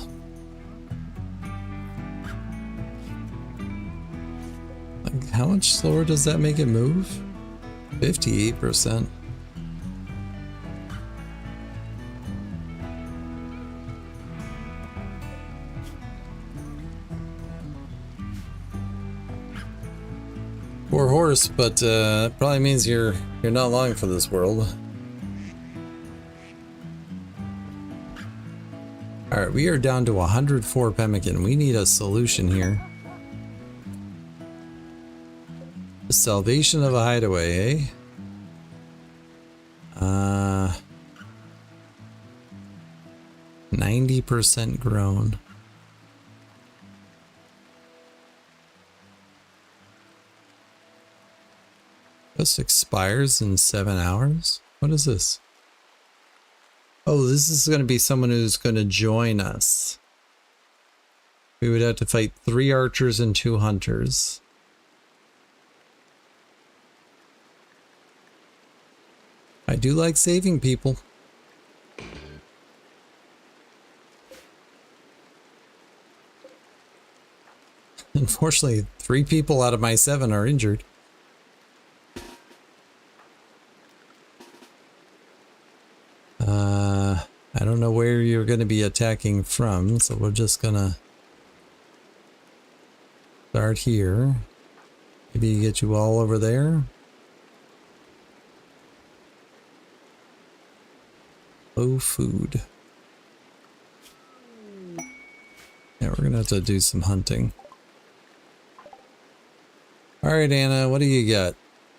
Like, how much slower does that make it move? 58%. Poor horse, but that probably means you're not long for this world. Alright, we are down to 104 pemmican. We need a solution here. The salvation of a hideaway, eh? 90% grown. This expires in 7 hours? What is this? Oh, this is going to be someone who's going to join us. We would have to fight 3 archers and 2 hunters. I do like saving people. Unfortunately, 3 people out of my 7 are injured. I don't know where you're going to be attacking from, so we're just gonna start here. Maybe get you all over there. Low food. Yeah, we're gonna have to do some hunting. Alright, Anna, what do you got?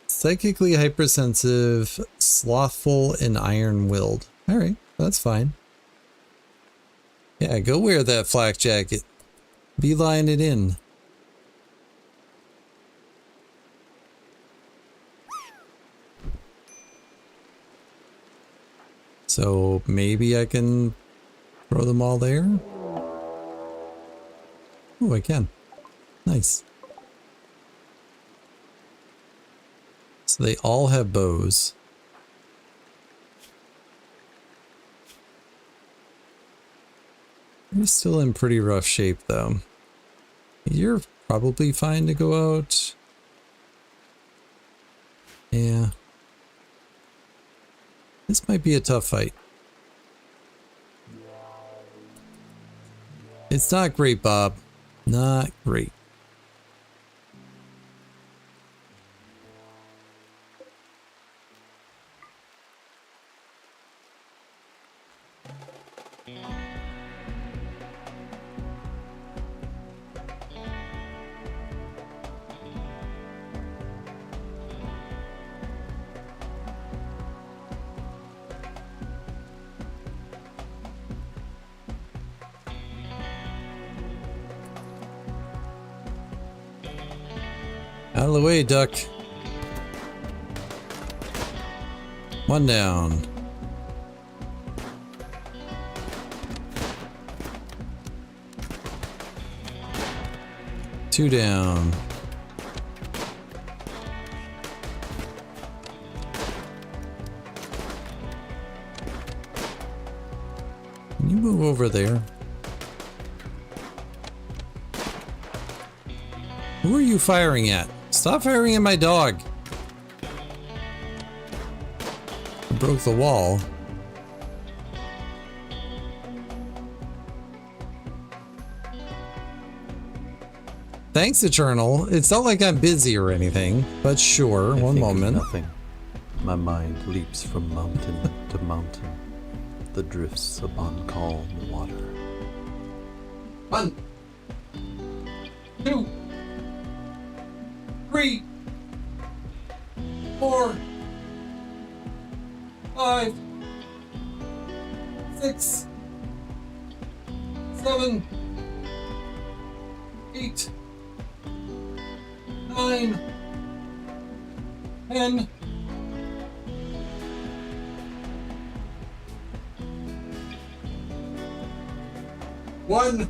Psychically hypersensitive, slothful, and iron-willed. Alright, that's fine. Yeah, go wear that flak jacket. Beeline it in. So maybe I can throw them all there? Oh, I can. Nice. So they all have bows. You're still in pretty rough shape though. You're probably fine to go out. Yeah. This might be a tough fight. It's not great, Bob. Not great. Out of the way, duck. 1 down. 2 down. Can you move over there? Who are you firing at? Stop firing at my dog. I broke the wall. Thanks, Eternal. It's not like I'm busy or anything, but sure, one moment. Nothing. My mind leaps from mountain to mountain, the drifts upon calm water. 1, 2, 3, 4, 5, 6, 7, 8, 9, 10. One,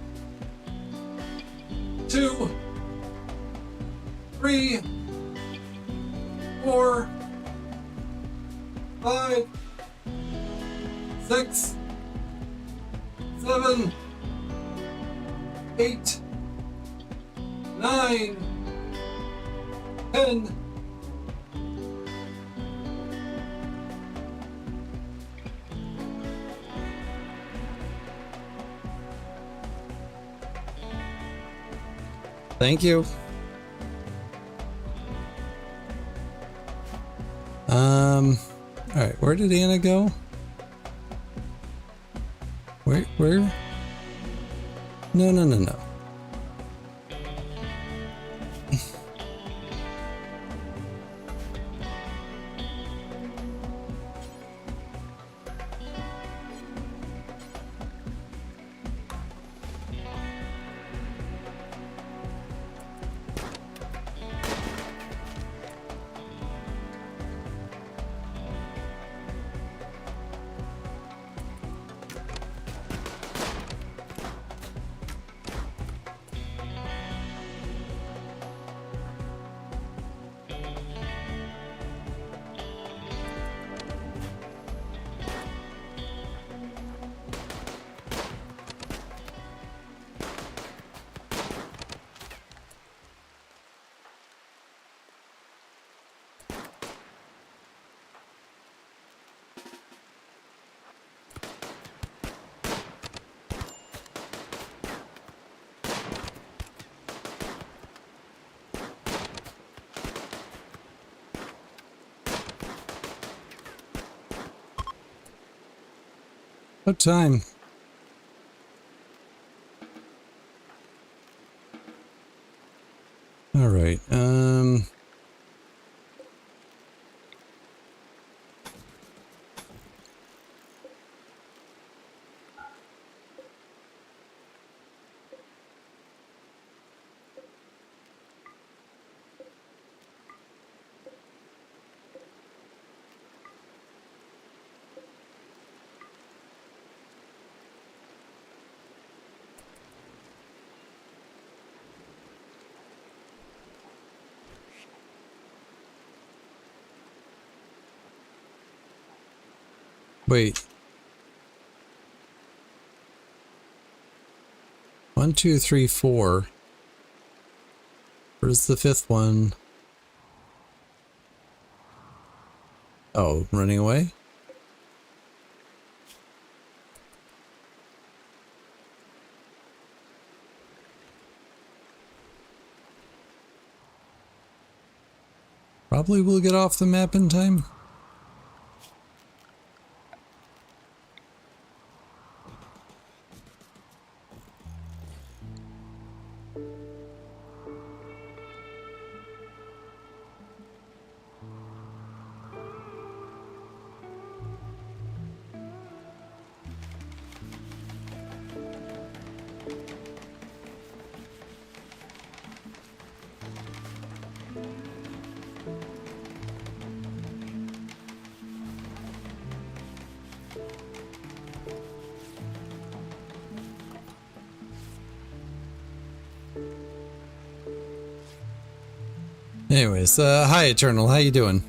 2, 3, 4, 5, 6, 7, 8, 9, 10. Thank you. All right, where did Anna go? Where? No. What time? All right. Wait. 1, 2, 3, 4. Where's the fifth one? Oh, running away? Probably will get off the map in time. Anyways, hi Eternal, how you doing?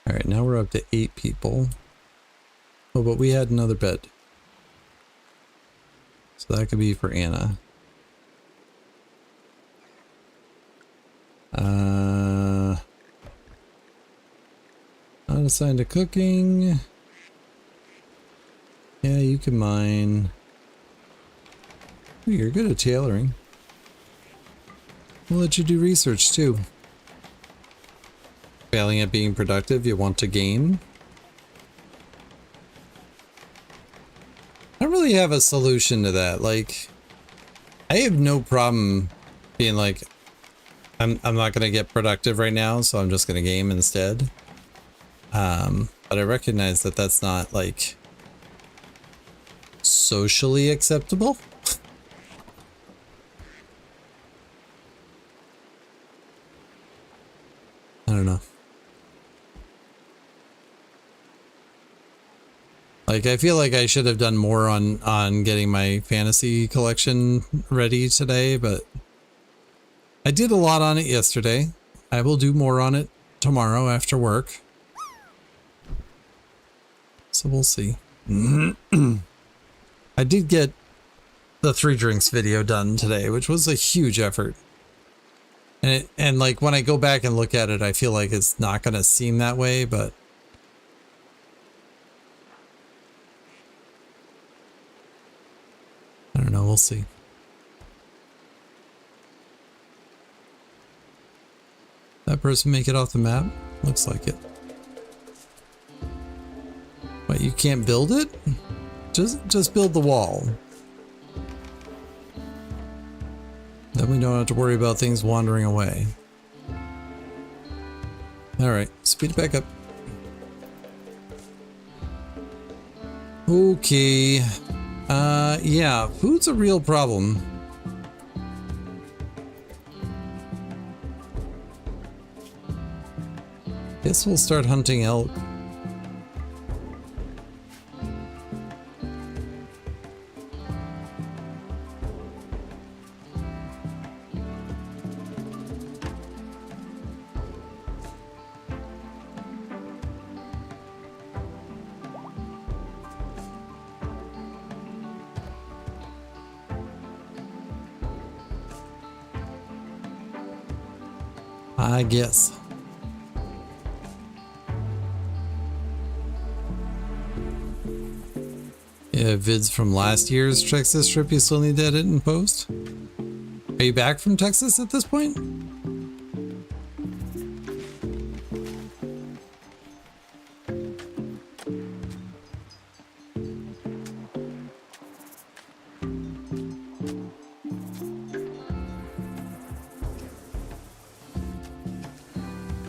Alright, now we're up to 8 people. Oh, but we had another bed. So that could be for Anna. Not assigned to cooking. Yeah, you can mine. Ooh, you're good at tailoring. We'll let you do research too. Failing at being productive, you want to game? I don't really have a solution to that. Like, I have no problem being like, I'm not gonna get productive right now, so I'm just gonna game instead. But I recognize that that's not like socially acceptable. Like, I feel like I should have done more on getting my fantasy collection ready today, but I did a lot on it yesterday. I will do more on it tomorrow after work. So we'll see. I did get the 3 drinks video done today, which was a huge effort. And like when I go back and look at it, I feel like it's not going to seem that way, but I don't know, we'll see. That person make it off the map? Looks like it. What, you can't build it? Just build the wall. Then we don't have to worry about things wandering away. Alright, speed it back up. Okay. Yeah, food's a real problem. Guess we'll start hunting elk. I guess. Yeah, vids from last year's Texas trip you still need to edit and post? Are you back from Texas at this point?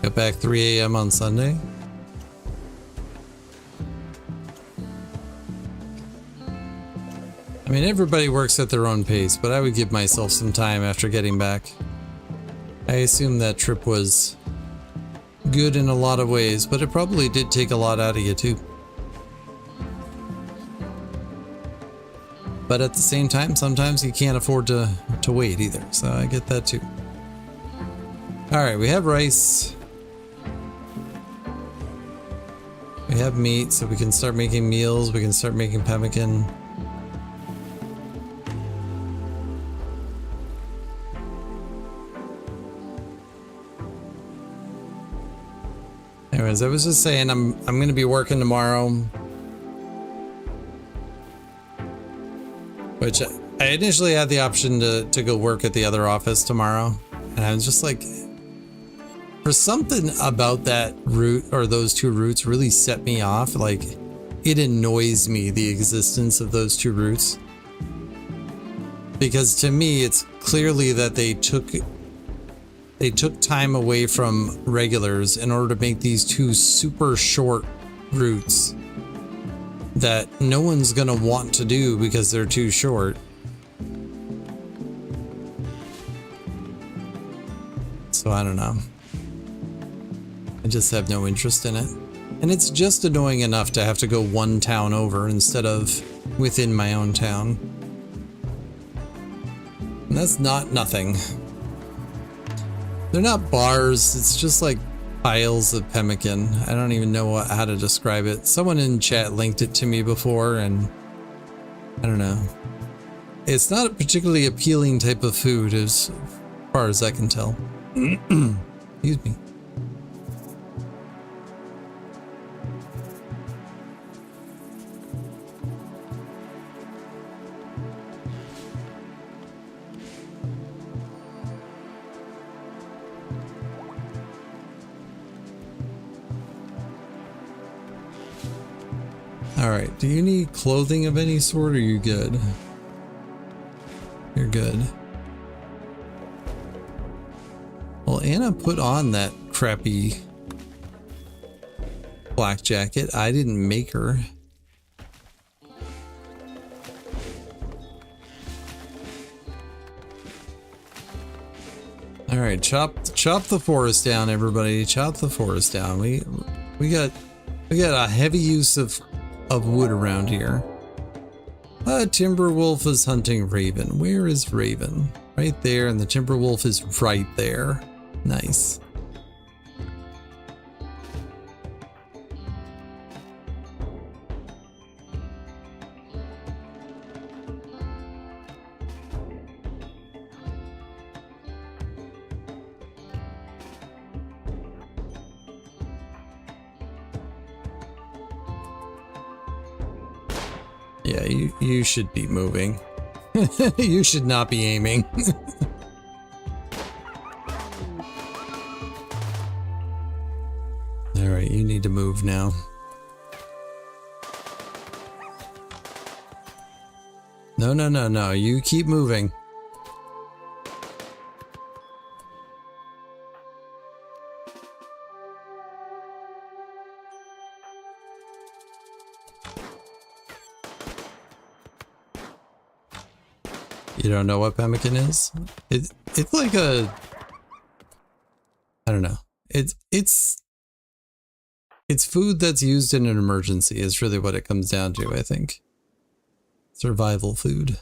Got back 3 a.m. on Sunday. I mean, everybody works at their own pace, but I would give myself some time after getting back. I assume that trip was good in a lot of ways, but it probably did take a lot out of you too. But at the same time, sometimes you can't afford to wait either, so I get that too. Alright, we have rice. We have meat, so we can start making meals, we can start making pemmican. Anyways, I was just saying I'm gonna be working tomorrow. Which I initially had the option to go work at the other office tomorrow. And I was just like, for something about that route or those 2 routes really set me off. Like, it annoys me, the existence of those 2 routes. Because to me, it's clearly that they took time away from regulars in order to make these 2 super short routes that no one's gonna want to do because they're too short. So I don't know. I just have no interest in it. And it's just annoying enough to have to go 1 town over instead of within my own town. And that's not nothing. They're not bars, it's just like piles of pemmican. I don't even know how to describe it. Someone in chat linked it to me before, and I don't know. It's not a particularly appealing type of food as far as I can tell. Excuse me. Alright, do you need clothing of any sort, or are you good? You're good. Well, Anna put on that crappy black jacket. I didn't make her. Alright, chop the forest down, everybody. Chop the forest down. We got a heavy use of of wood around here. Timberwolf is hunting Raven. Where is Raven? Right there, and the Timberwolf is right there. Nice. Yeah, you should be moving. You should not be aiming. Alright, you need to move now. No, you keep moving. You don't know what pemmican is? It's like a, I don't know. It's food that's used in an emergency is really what it comes down to, I think. Survival food.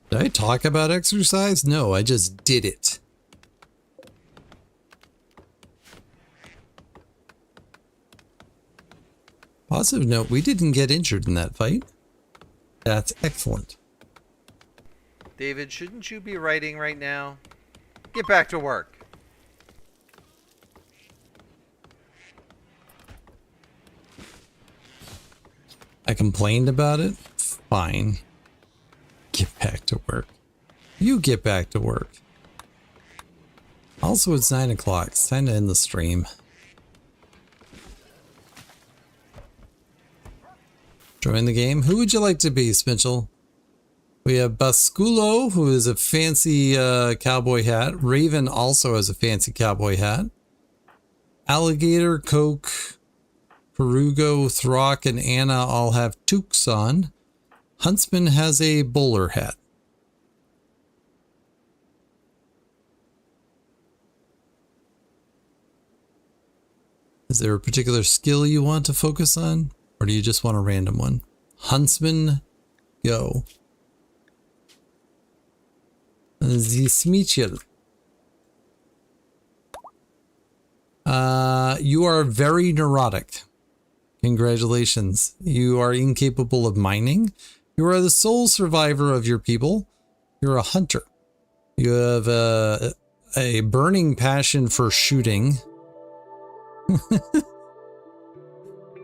Did I talk about exercise? No, I just did it. Positive note, we didn't get injured in that fight. That's excellent. David, shouldn't you be writing right now? Get back to work. I complained about it? Fine. Get back to work. You get back to work. Also, it's 9 o'clock. It's time to end the stream. Join the game. Who would you like to be, Smitchell? We have Basculo, who is a fancy cowboy hat. Raven also has a fancy cowboy hat. Alligator, Coke, Perugo, Throck, and Anna all have toques on. Huntsman has a bowler hat. Is there a particular skill you want to focus on? Or do you just want a random one? Huntsman, go. Zismichel. You are very neurotic. Congratulations. You are incapable of mining. You are the sole survivor of your people. You're a hunter. You have a burning passion for shooting.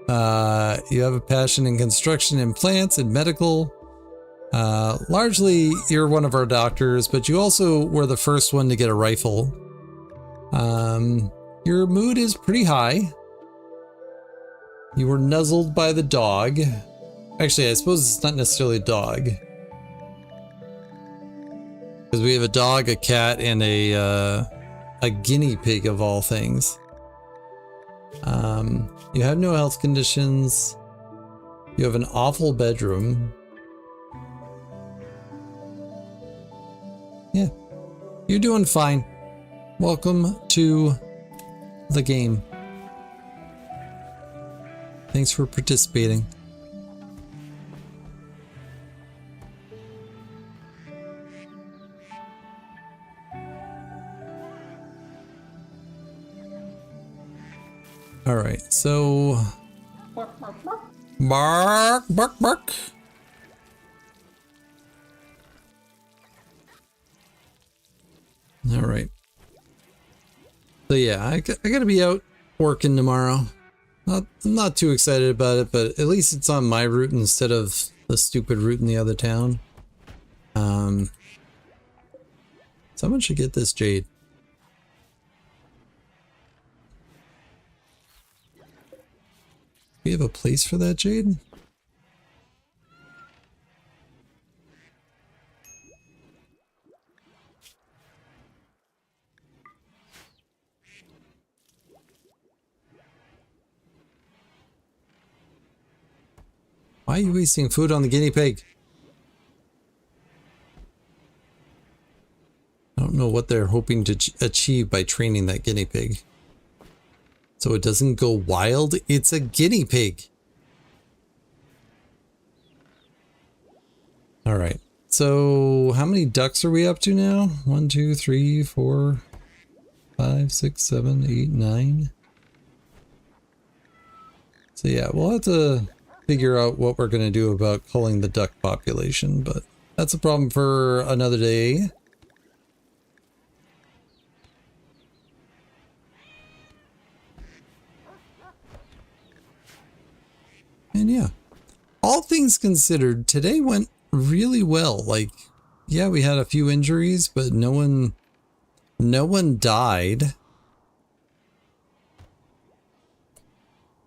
You have a passion in construction and plants and medical. Largely, you're one of our doctors, but you also were the first one to get a rifle. Your mood is pretty high. You were nuzzled by the dog. Actually, I suppose it's not necessarily a dog. Because we have a dog, a cat, and a guinea pig of all things. You have no health conditions. You have an awful bedroom. Yeah, you're doing fine. Welcome to the game. Thanks for participating. All right, so bark, bark, bark. All right. So yeah, I gotta be out working tomorrow. I'm not too excited about it, but at least it's on my route instead of the stupid route in the other town. Someone should get this jade. We have a place for that jade? Why are you wasting food on the guinea pig? what they're hoping to achieve by training that guinea pig. So it doesn't go wild. It's a guinea pig. All right. So how many ducks are we up to now? 1, 2, 3, 4, 5, 6, 7, 8, 9. So yeah, we'll have to figure out what we're going to do about culling the duck population, but that's a problem for another day. And yeah, all things considered, today went really well. Like, yeah, we had a few injuries, but no one died.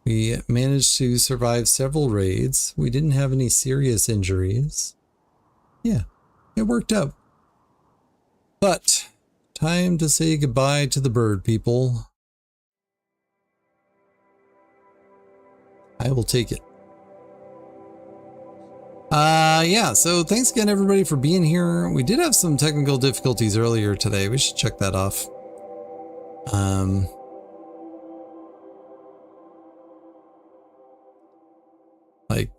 We managed to survive several raids. We didn't have any serious injuries. Yeah, it worked out. But time to say goodbye to the bird people. I will take it. Yeah, so thanks again everybody for being here. We did have some technical difficulties earlier today. We should check that off. Like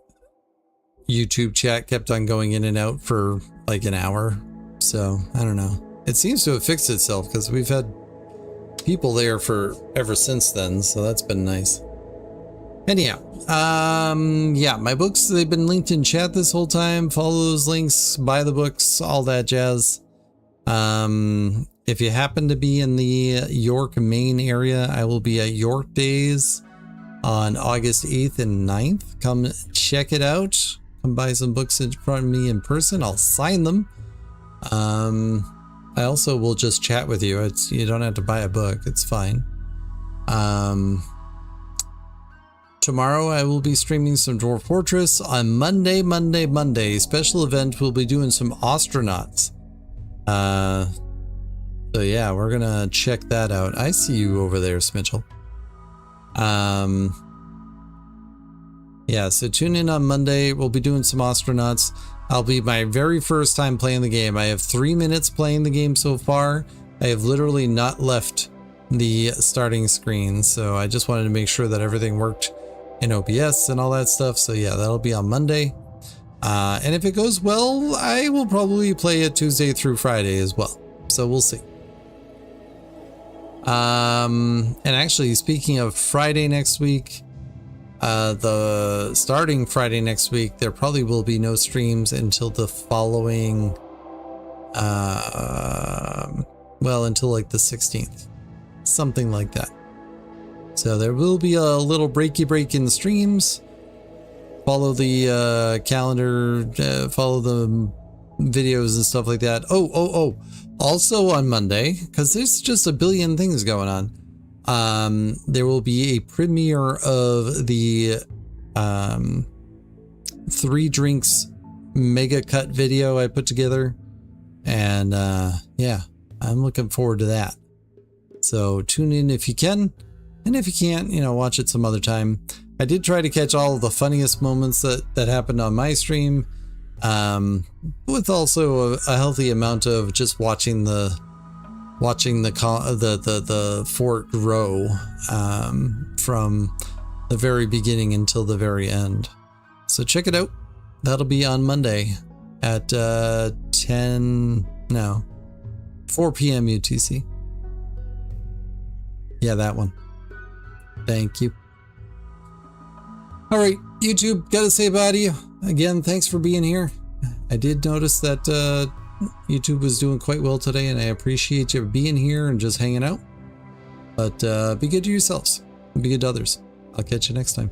YouTube chat kept on going in and out for like an hour. So I don't know. It seems to have fixed itself because we've had people there for ever since then. So that's been nice. Anyhow, yeah, my books, they've been linked in chat this whole time. Follow those links, buy the books, all that jazz. If you happen to be in the York, Maine area, I will be at York Days on August 8th and 9th. Come check it out. Come buy some books in front of me in person. I'll sign them. I also will just chat with you. You don't have to buy a book. It's fine. Tomorrow I will be streaming some Dwarf Fortress. On Monday, special event, we'll be doing some astronauts. So yeah, we're gonna check that out. I see you over there, Smitchell. Yeah, so tune in on Monday. We'll be doing some astronauts. I'll be my very first time playing the game. I have 3 minutes playing the game so far. I have literally not left the starting screen, so I just wanted to make sure that everything worked in OBS and all that stuff. So yeah, that'll be on Monday. And if it goes well, I will probably play it Tuesday through Friday as well. So we'll see. And actually, speaking of Friday next week, the starting Friday next week, there probably will be no streams until the following, well, until like the 16th, something like that. So there will be a little break in the streams. Follow the calendar, follow the videos and stuff like that. Oh. Also on Monday, because there's just a billion things going on, there will be a premiere of the 3 drinks mega cut video I put together. And yeah, I'm looking forward to that. So tune in if you can. And if you can't, you know, watch it some other time. I did try to catch all of the funniest moments that happened on my stream, with also a healthy amount of just watching the fort grow from the very beginning until the very end. So check it out. That'll be on Monday at 4 p.m. UTC. Yeah, that one. Thank you. All right, YouTube, gotta say bye to you. Again, thanks for being here. I did notice that YouTube was doing quite well today, and I appreciate you being here and just hanging out. But be good to yourselves. Be good to others. I'll catch you next time.